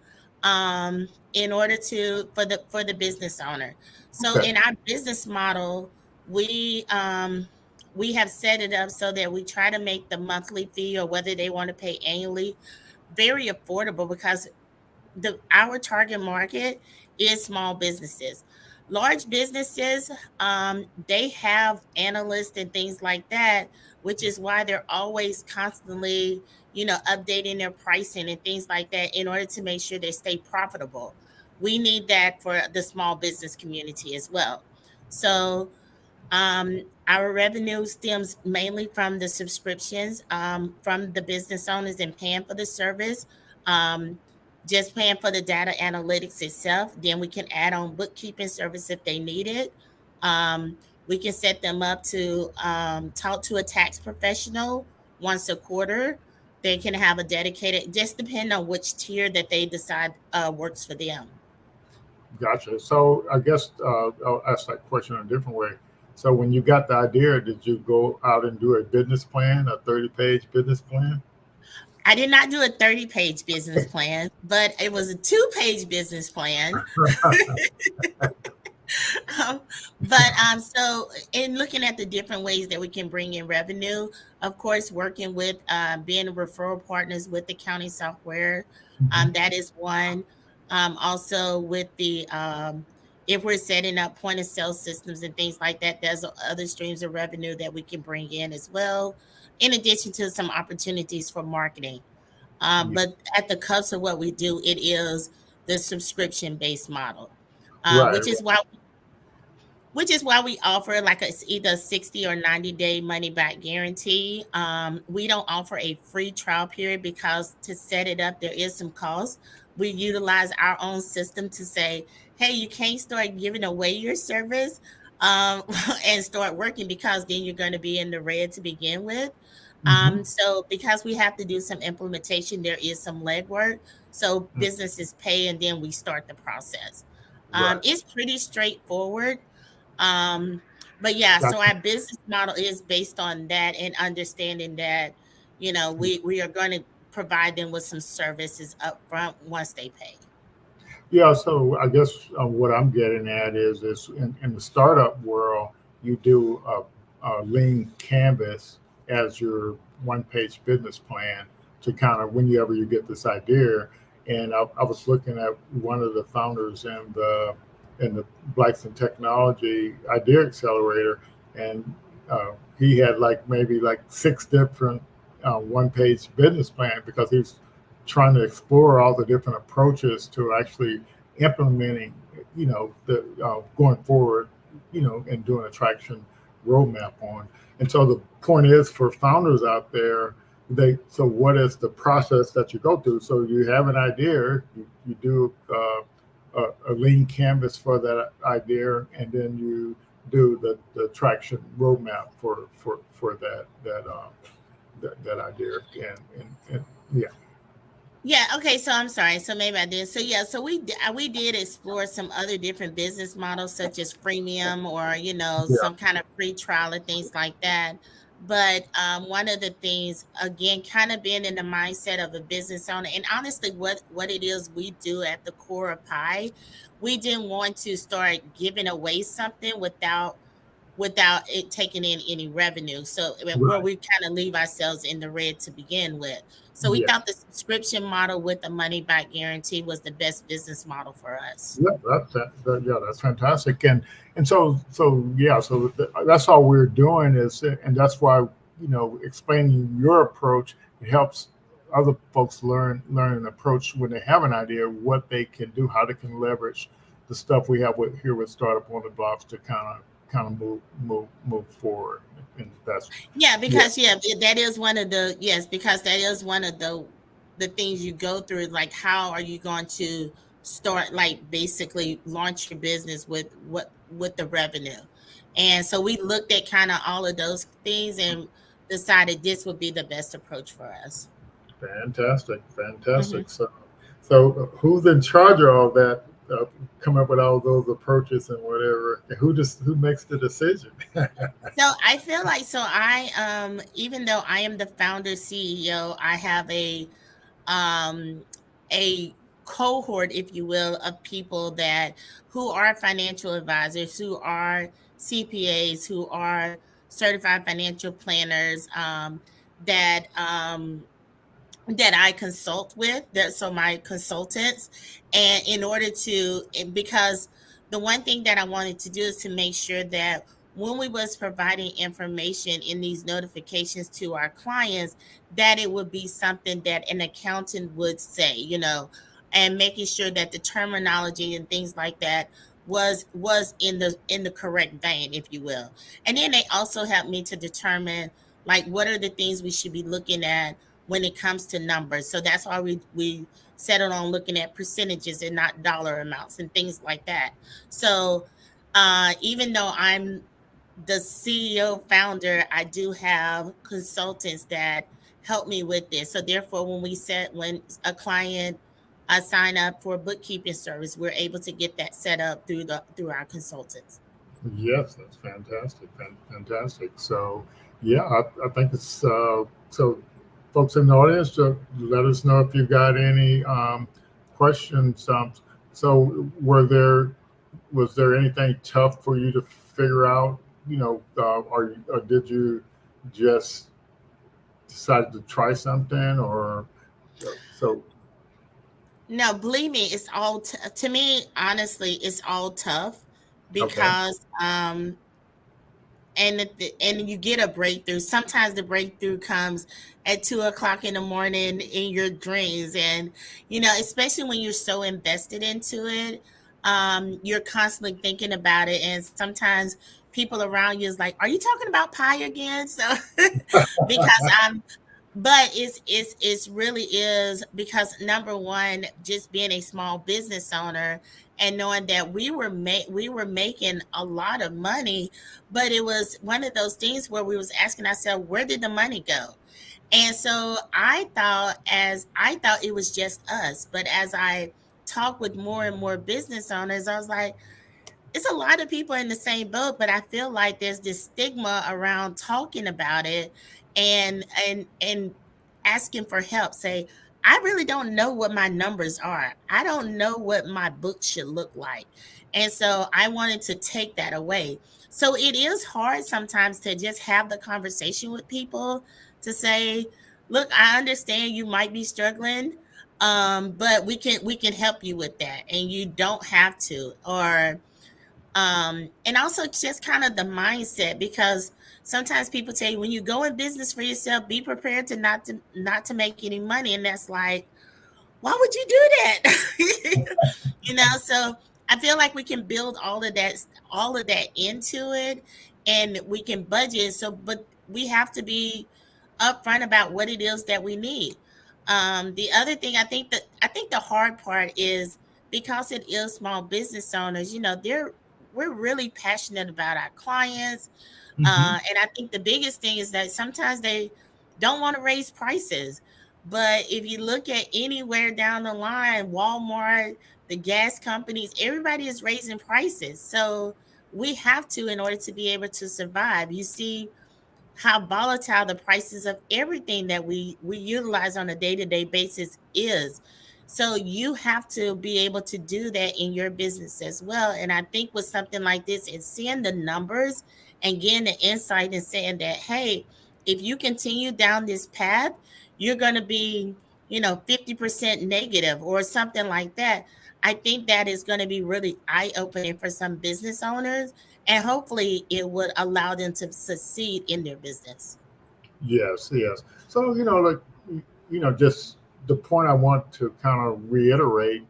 in order to for the business owner. So okay, in our business model, we have set it up so that we try to make the monthly fee, or whether they want to pay annually, very affordable, because our target market is small businesses. Large businesses, they have analysts and things like that, which is why they're always constantly, updating their pricing and things like that in order to make sure they stay profitable. We need that for the small business community as well. So our revenue stems mainly from the subscriptions, from the business owners and paying for the service, um, just paying for the data analytics itself. Then we can add on bookkeeping service if they need it. We can set them up to talk to a tax professional once a quarter. They can have a dedicated, just depending on which tier that they decide works for them. gotcha. So I guess I'll ask that question in a different way. So when you got the idea, did you go out and do a business plan, a 30-page business plan? I did not do a 30-page business plan, but it was a 2-page business plan. Um, but so in looking at the different ways that we can bring in revenue, of course, working with being referral partners with the county software, Mhm. that is one. Also with the if we're setting up point of sale systems and things like that, there's other streams of revenue that we can bring in as well, in addition to some opportunities for marketing. Yeah. But at the cusp of what we do, it is the subscription based model, Right. which is why we offer like a, either 60 or 90-day money back guarantee. We don't offer a free trial period because to set it up, there is some cost. We utilize our own system to say, hey, you can't start giving away your service and start working because then you're going to be in the red to begin with. Hmm. So because we have to do some implementation, there is some legwork. So businesses pay and then we start the process. Right. It's pretty straightforward. Um, but yeah, so Gotcha. our business model is based on that and understanding that, we are going to provide them with some services up front once they pay. Yeah, so I guess what I'm getting at is in the startup world, you do a lean canvas as your one-page business plan to kind of whenever you get this idea. And I was looking at one of the founders in the Blacks in Technology Idea Accelerator, and he had like maybe like six different one-page business plan because he's trying to explore all the different approaches to actually implementing, the going forward, and doing a traction roadmap on. And so the point is for founders out there, so what is the process that you go through? So you have an idea, you do a lean canvas for that idea, and then you do the traction roadmap for that idea, and yeah. Yeah, okay, so I'm sorry. So maybe I did. So yeah, so we did explore some other different business models such as freemium or Yeah. some kind of free trial and things like that. But one of the things again, kind of being in the mindset of a business owner, and honestly, what it is we do at the core of Pi, we didn't want to start giving away something without it taking in any revenue. So where Right. we kind of leave ourselves in the red to begin with. So we Yeah. thought the subscription model with the money back guarantee was the best business model for us. Yeah, yeah, that's fantastic, and yeah, so that's all we're doing is, and that's why explaining your approach, it helps other folks learn an approach when they have an idea what they can do, how they can leverage the stuff we have here with Startup on the Blocks to kind of move forward, and that's Yeah, yeah. because that is one of the yes, because that is one of the things you go through. Like, how are you going to start, like, basically launch your business with the revenue? And so we looked at kind of all of those things and decided this would be the best approach for us. Fantastic, Mhm. fantastic. So who's in charge of all that? Come up with all those approaches and whatever. Who makes the decision? So I feel like I even though I am the founder CEO, I have um a cohort, if you will, of people that who are financial advisors, who are CPAs, who are certified financial planners, that that I consult with. So my consultants, and in order to, because the one thing that I wanted to do is to make sure that when we was providing information in these notifications to our clients, that it would be something that an accountant would say, and making sure that the terminology and things like that was in the correct vein, if you will. And then they also helped me to determine, like, what are the things we should be looking at when it comes to numbers. So that's why we settled on looking at percentages and not dollar amounts and things like that. So even though I'm the CEO founder, I do have consultants that help me with this. So therefore, when a client sign up for a bookkeeping service, we're able to get that set up through our consultants. Yes, that's fantastic. Fantastic. So, yeah, I think it's so. Folks in the audience, let us know if you got any questions. So, was there anything tough for you to figure out? Or did you just decide to try something, or so? No, believe me, it's all to me. Honestly, it's all tough Okay. because and you get a breakthrough. Sometimes the breakthrough comes at 2 o'clock in the morning in your dreams, and especially when you're so invested into it, you're constantly thinking about it, and sometimes people around you is like, "Are you talking about pie again?" So because I'm but it's really is because number one, just being a small business owner and knowing that we were making a lot of money, but it was one of those things where we was asking ourselves, where did the money go? And so I thought it was just us, but as I talked with more and more business owners, I was like, it's a lot of people in the same boat, but I feel like there's this stigma around talking about it and asking for help. Say, I really don't know what my numbers are. I don't know what my book should look like. And so I wanted to take that away. So it is hard sometimes to just have the conversation with people to say, look, I understand you might be struggling, but we can help you with that, and you don't have to. Or and also just kind of the mindset, because sometimes people tell you when you go in business for yourself, be prepared to not to make any money, and that's like, why would you do that? So I feel like we can build all of that into it, and we can budget. So, but we have to be upfront about what it is that we need. The other thing, I think the hard part is because it is small business owners, we're really passionate about our clients. Hmm. And I think the biggest thing is that sometimes they don't want to raise prices. But if you look at anywhere down the line, Walmart, the gas companies, everybody is raising prices. So we have to in order to be able to survive. You see how volatile the prices of everything that we utilize on a day-to-day basis is. So you have to be able to do that in your business as well. And I think with something like this, it's seeing the numbers and getting the insight and saying that, hey, if you continue down this path, you're going to be 50% negative or something like that. I think that is going to be really eye-opening for some business owners, and hopefully it would allow them to succeed in their business. Yes, yes. So, just the point I want to kind of reiterate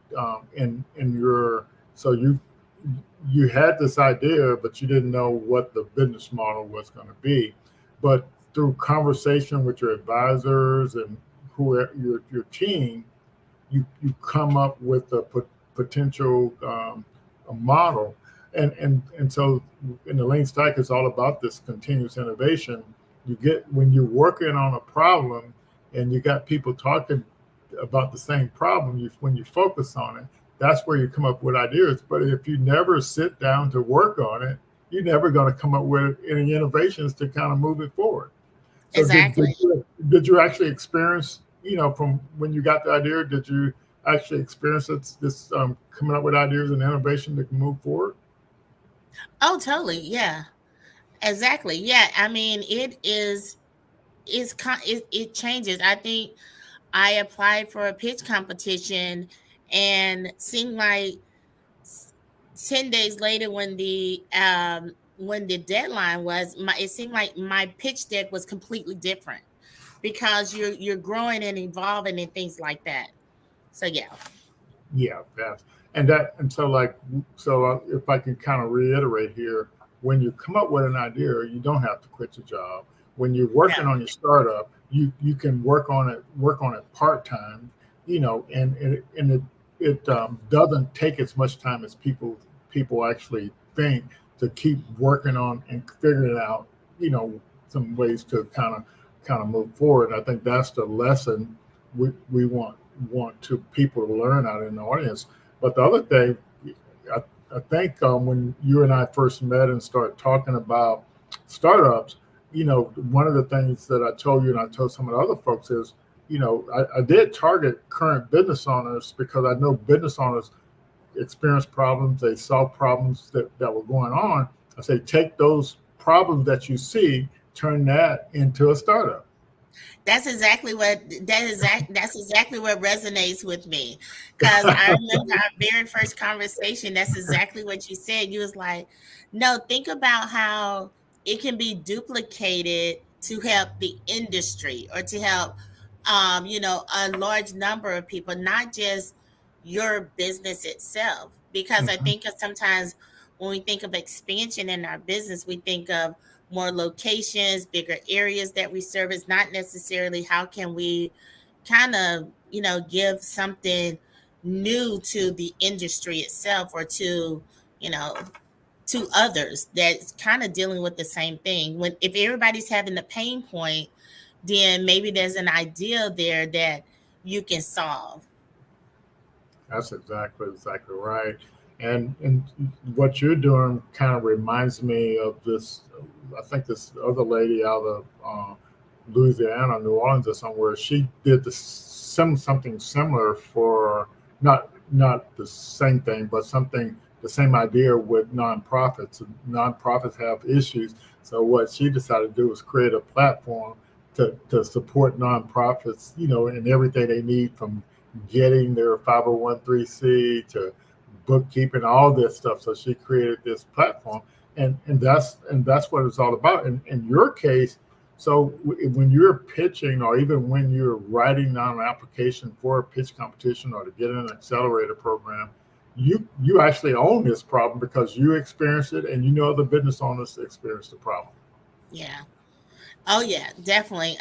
in your so you had this idea, but you didn't know what the business model was going to be. But through conversation with your advisors and your team, you come up with a potential a model, and so in the lean stack is all about this continuous innovation. You get when you're working on a problem and you got people talking about the same problem, when you focus on it, that's where you come up with ideas. But if you never sit down to work on it, you're never going to come up with any innovations to kind of move it forward. So Exactly. did you actually experience, from when you got the idea, did you actually experience this coming up with ideas and innovation that can move forward? Oh, totally. Yeah. Exactly. Yeah. I mean, it changes. I think I applied for a pitch competition, and seemed like 10 days later when the deadline was, it seemed like my pitch deck was completely different because you're growing and evolving and things like that. So yeah. Yeah, that's and so if I can kind of reiterate here, when you come up with an idea, you don't have to quit your job. When you're working No. on your startup, you can work on it part time, and it doesn't take as much time as people actually think to keep working on and figuring out, some ways to kind of move forward. I think that's the lesson we want to people to learn out in the audience. But the other thing, I think when you and I first met and started talking about startups, one of the things that I told you and I told some of the other folks is, I did target current business owners because I know business owners experience problems, they saw problems that were going on. I say, take those problems that you see, turn that into a startup. That's exactly that's exactly what resonates with me. Because I remember our very first conversation. That's exactly what you said. You was like, "No, think about how it can be duplicated to help the industry or to help, a large number of people, not just your business itself." Because I Mhm. think sometimes when we think of expansion in our business, we think of more locations, bigger areas that we service, not necessarily how can we kind of, give something new to the industry itself or you know, to others that's kind of dealing with the same thing. When if everybody's having the pain point, then maybe there's an idea there that you can solve. That's exactly right. And what you're doing kind of reminds me of this. I think this other lady out of Louisiana, New Orleans, or somewhere. She did something similar for not the same thing, but something the same idea with nonprofits. Nonprofits have issues, so what she decided to do was create a platform to support nonprofits, in everything they need from getting their 501(c) to bookkeeping, all this stuff. So she created this platform, and that's what it's all about. In your case, so when you're pitching, or even when you're writing down an application for a pitch competition or to get in an accelerator program, you actually own this problem because you experienced it, and other business owners experienced the problem. Yeah. Oh yeah, definitely.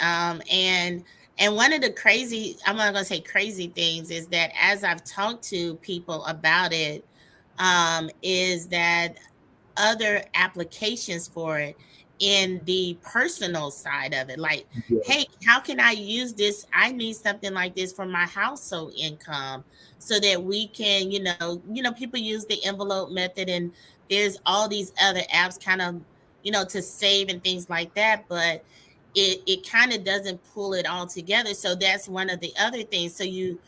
And one of the crazy, I'm not gonna say crazy things, is that as I've talked to people about it, is that other applications for it in the personal side of it. Like, hey, Yes. how can I use this? I need something like this for my household income so that we can, people use the envelope method and there's all these other apps kind of, to save and things like that. But it kind of doesn't pull it all together. So that's one of the other things. So you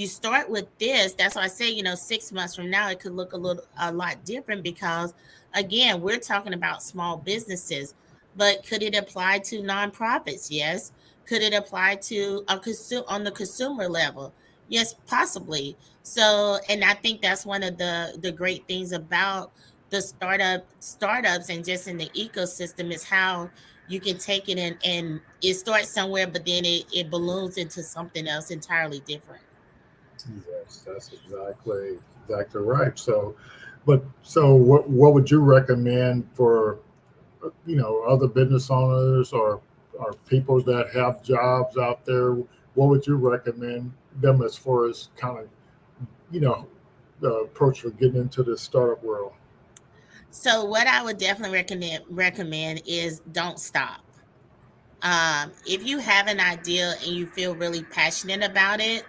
start with this. That's why I say, 6 months from now, it could look a lot different because again, we're talking about small businesses, but could it apply to nonprofits? Yes. Could it apply to on the consumer level? Yes, possibly. So, and I think that's one of the great things about the startups and just in the ecosystem is how you can take it and it starts somewhere, but then it balloons into something else entirely different. Yes, that's exactly right. So what would you recommend for other business owners or people that have jobs out there? What would you recommend them as far as kind of you know the approach for getting into the startup world? So what I would definitely recommend is don't stop. If you have an idea and you feel really passionate about it,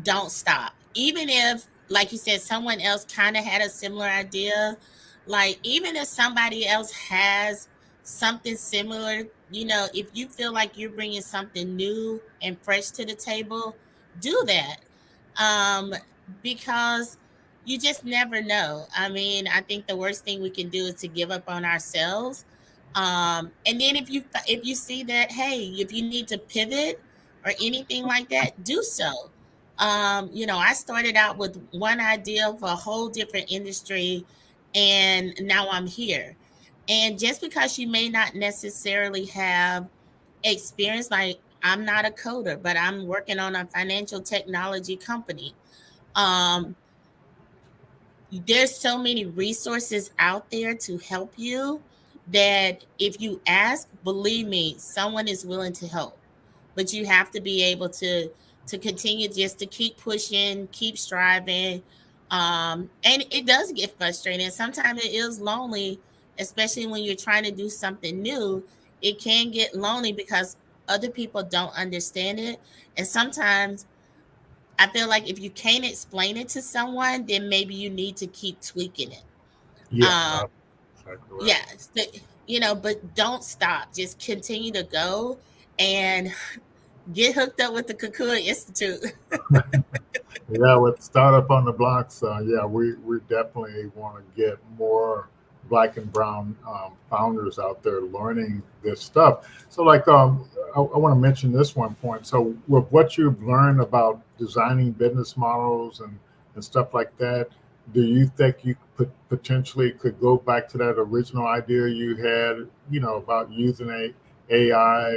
don't stop. Even if, like you said, someone else kind of had a similar idea, like even if somebody else has something similar, if you feel like you're bringing something new and fresh to the table, do that. Um, because you just never know. I mean, I think the worst thing we can do is to give up on ourselves. And then if you see that, hey, if you need to pivot or anything like that, do so. I started out with one idea for a whole different industry, and now I'm here. And just because you may not necessarily have experience, like I'm not a coder, but I'm working on a financial technology company. Um, there's so many resources out there to help you that if you ask, believe me, someone is willing to help. But you have to be able to continue just to keep pushing, keep striving. And it does get frustrating. Sometimes it is lonely, especially when you're trying to do something new. It can get lonely because other people don't understand it. And sometimes I feel like if you can't explain it to someone, then maybe you need to keep tweaking it. Yeah, Um, exactly right. yeah, but don't stop. Just continue to go and get hooked up with the Kukua Institute. Yeah, with Startup on the Blocks, yeah, we definitely want to get more black and brown founders out there learning this stuff. So, like, I want to mention this one point. So, with what you've learned about designing business models and stuff like that, do you think you potentially could go back to that original idea you had, about using AI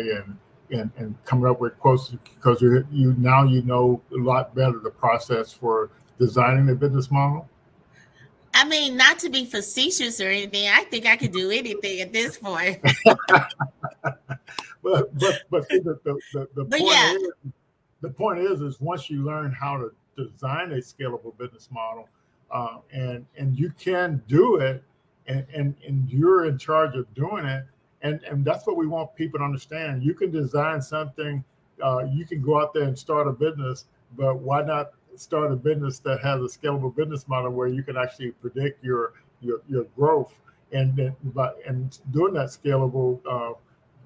and coming up with quotes, because you now know a lot better the process for designing a business model? I mean, not to be facetious or anything, I think I could do anything at this point. But see, the But point yeah, is, is once you learn how to design a scalable business model, and you can do it, and you're in charge of doing it, and that's what we want people to understand. You can design something, you can go out there and start a business, but why not start a business that has a scalable business model where you can actually predict your growth, and doing that scalable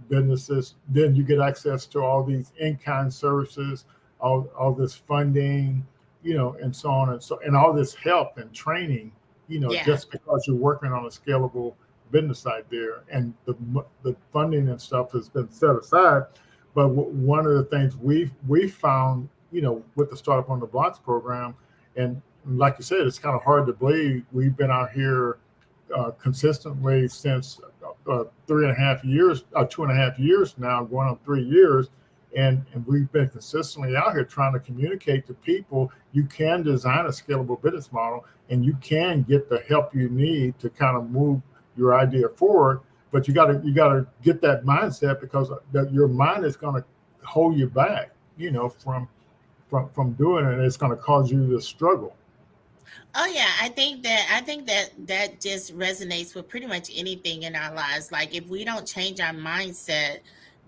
businesses, then you get access to all these in-kind services, all this funding, and so on and all this help and training, yeah, just because you're working on a scalable business idea, and the funding and stuff has been set aside. But one of the things we found, with the Startup on the Blocks program, and like you said, it's kind of hard to believe we've been out here consistently since 3.5 years, 2.5 years now, going on 3 years. And we've been consistently out here trying to communicate to people you can design a scalable business model, and you can get the help you need to kind of move your idea forward. But you gotta get that mindset, because your mind is going to hold you back, from doing it, and it's going to cause you to struggle. oh yeah, I think that just resonates with pretty much anything in our lives. Like if we don't change our mindset,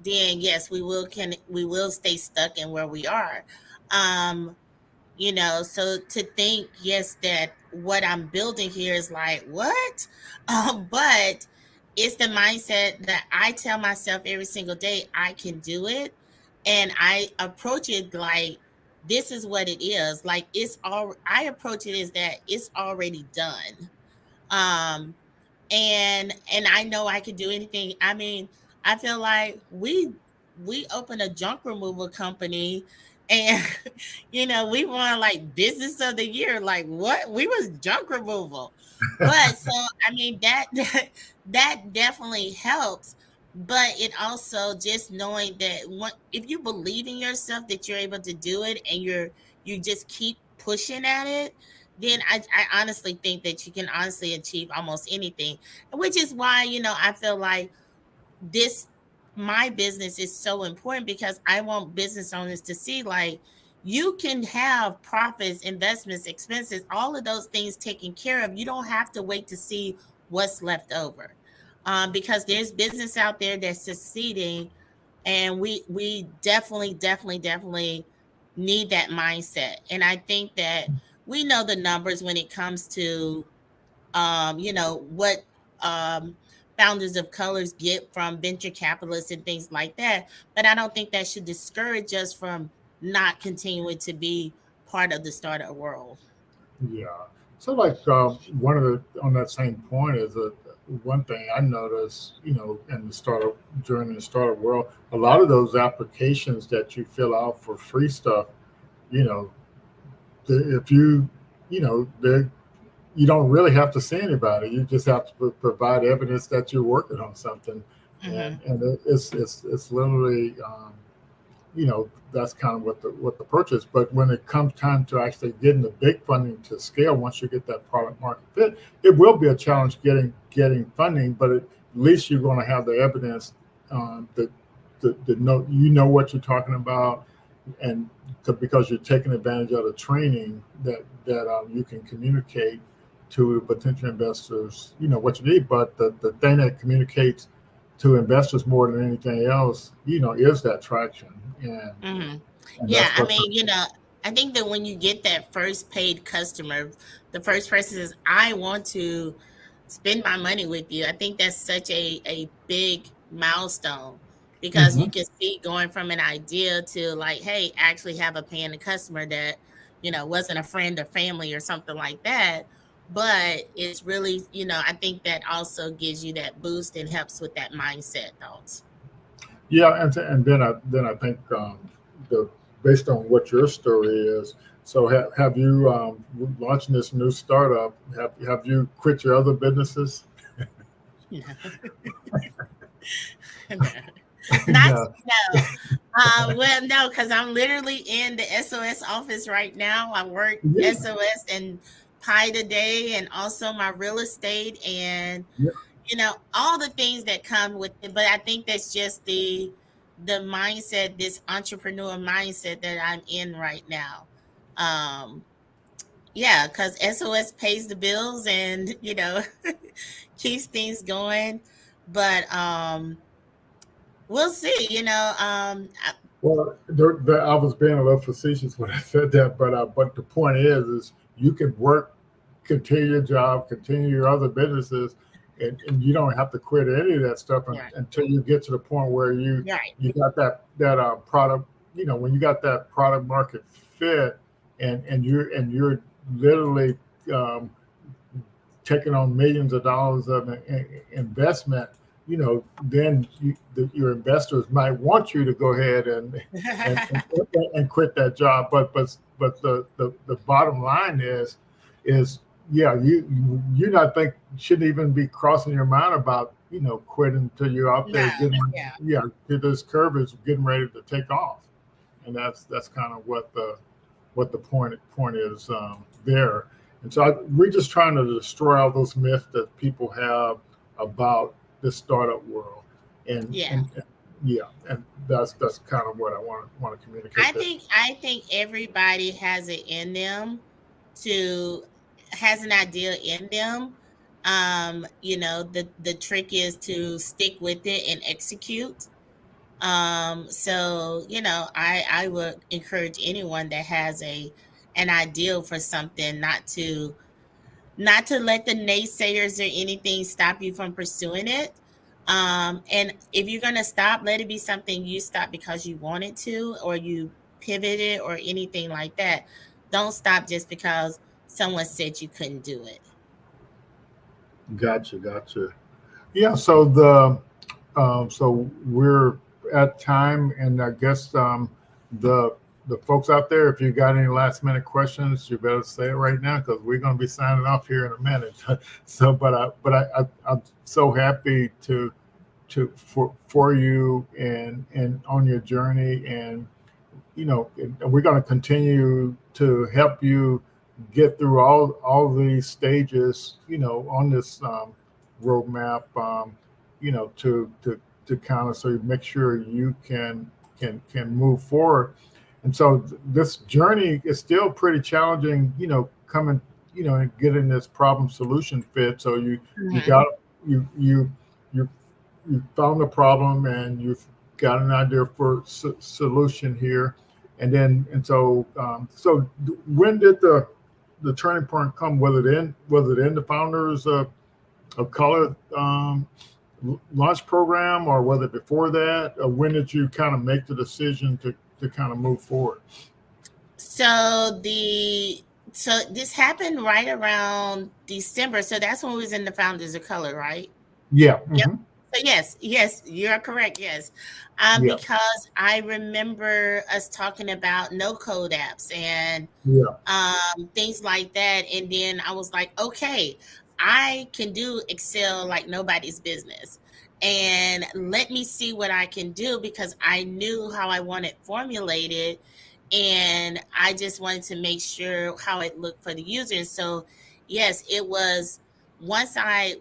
then yes, we will stay stuck in where we are. Um, so to think, yes, that what I'm building here is like what? But it's the mindset that I tell myself every single day I can do it, and I approach it like this is what it is. Like it's all I approach it is that it's already done. Um and I know I can do anything. I mean, I feel like we opened a junk removal company, and we won like business of the year. Like what? We was junk removal. But so I mean that definitely helps. But it also just knowing that if you believe in yourself that you're able to do it, and you just keep pushing at it, then I honestly think that you can honestly achieve almost anything. Which is why, I feel like this my business is so important, because I want business owners to see like you can have profits, investments, expenses, all of those things taken care of. You don't have to wait to see what's left over. Because there's business out there that's succeeding, and we definitely need that mindset. And I think that we know the numbers when it comes to what um founders of colors get from venture capitalists and things like that. But I don't think that should discourage us from not continuing to be part of the startup world. Yeah. So, like, one of the on that same point is that one thing I noticed, in the startup during the startup world, a lot of those applications that you fill out for free stuff, you know, if they you don't really have to see anybody. You just have to provide evidence that you're working on something, and Hmm. it's literally, that's kind of what the approach is. But when it comes time to actually getting the big funding to scale, once you get that product market fit, it will be a challenge getting funding. But at least you're going to have the evidence, that know what you're talking about, and because you're taking advantage of the training that you can communicate to potential investors, what you need. But the thing that communicates to investors more than anything else, is that traction, and Hmm. and Yeah, that's I what. mean, I think that when you get that first paid customer, the first person says, I want to spend my money with you. I think that's such a big milestone because you Hmm. can see going from an idea to like, hey, actually have a paying customer that, wasn't a friend or family or something like that. But it's really, I think that also gives you that boost and helps with that mindset thoughts. Yeah, and then I think the based on what your story is. So have you launching this new startup? Have you quit your other businesses? No. Not No. no. Well, no, because I'm literally in the SOS office right now. I work Yeah. SOS and Pie Today and also my real estate and Yeah. all the things that come with it. But I think that's just the mindset, this entrepreneur mindset that I'm in right now. Um, yeah, because SOS pays the bills and keeps things going. But we'll see. Well, I was being a little facetious when I said that, but the point is you can work, continue your job, continue your other businesses, and you don't have to quit any of that stuff Right, until you get to the point where right. you got that product. When you got that product market fit, and you're literally um, taking on millions of dollars of investment, then your investors might want you to go ahead and, and, and quit that job. But the bottom line is yeah, you not think shouldn't even be crossing your mind about quitting until you're out No, there getting, yeah. yeah, this curve is getting ready to take off, and that's kind of what the point is there. And so we're just trying to destroy all those myths that people have about the startup world, Yeah. and yeah, and that's kind of what I want to I communicate there. think I think everybody has it in them to has an idea in them. The trick is to stick with it and execute. So I would encourage anyone that has an ideal for something not to let the naysayers or anything stop you from pursuing it. And if you're gonna stop, let it be something you stop because you wanted to, or you pivoted, or anything like that. Don't stop just because someone said you couldn't do it. Gotcha. Yeah. So we're at time, and I guess the the folks out there, if you got any last minute questions, you better say it right now because we're going to be signing off here in a minute. So, I'm so happy for you and on your journey, and we're going to continue to help you get through all these stages, on this roadmap, to kind of so you make sure you can move forward. And so this journey is still pretty challenging, coming, and getting this problem solution fit. So you Mhm. got you you you found the problem and you've got an idea for solution here, and so when did the turning point come? Was it in the founders of color launch program, or was it before that? Or when did you kind of make the decision to kind of move forward? So this happened right around December. So that's when we was in the Founders of Color, right? Yeah. Yep. So yes, you're correct. Yes, Yeah. because I remember us talking about no code apps and Yeah. things like that, and then I was like, okay, I can do Excel like nobody's business, and let me see what I can do because I knew how I wanted formulated, and I just wanted to make sure how it looked for the user. So yes, it was once I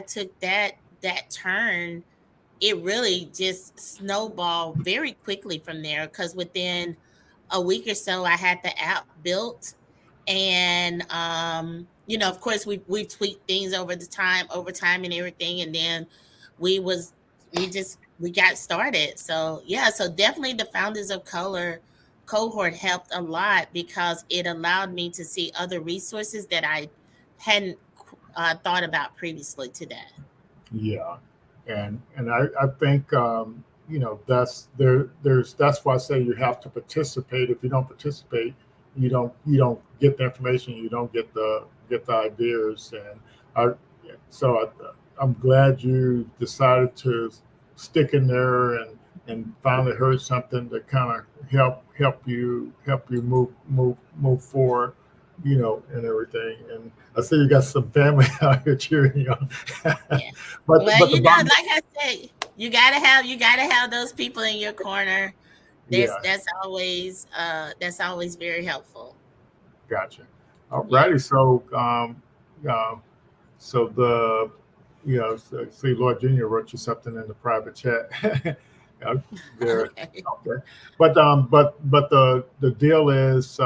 took that turn, it really just snowballed very quickly from there because within a week or so I had the app built, and of course we tweaked things over time and everything, and then we was we got started. So yeah, so definitely the Founders of Color cohort helped a lot because it allowed me to see other resources that I hadn't thought about previously to that. Yeah, and I think that's why I say you have to participate. If you don't participate, you don't get the information, you don't get the ideas, and I so I'm glad you decided to stick in there and finally heard something that kind of help you move forward, and everything. And I see you got some family out here cheering you on. Yeah. but Well, but the bottom, like I said, you gotta have those people in your corner. yeah, That's always very helpful. gotcha. All Yeah. righty, so um, so see, Lord Junior wrote you something in the private chat. There. Okay. Okay. But the deal is,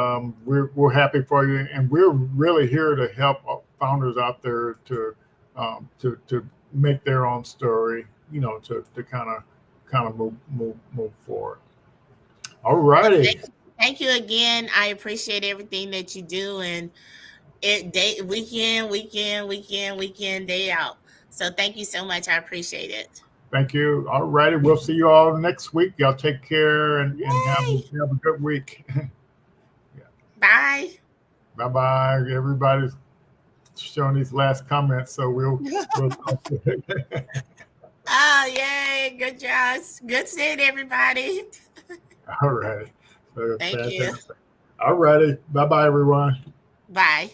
we're happy for you, and we're really here to help founders out there to make their own story, to kind of move forward. All Well, righty. thank you again. I appreciate everything that you do, and weekend, day out. So thank you so much. I appreciate it. Thank you. All righty. We'll see you all next week. Y'all take care and have Yay! a good week. Bye. Bye bye. Everybody's showing these last comments, so we'll Oh, yay. Good job. Good seeing everybody. all right. So Thank you. fantastic. All righty. Bye bye, everyone. Bye.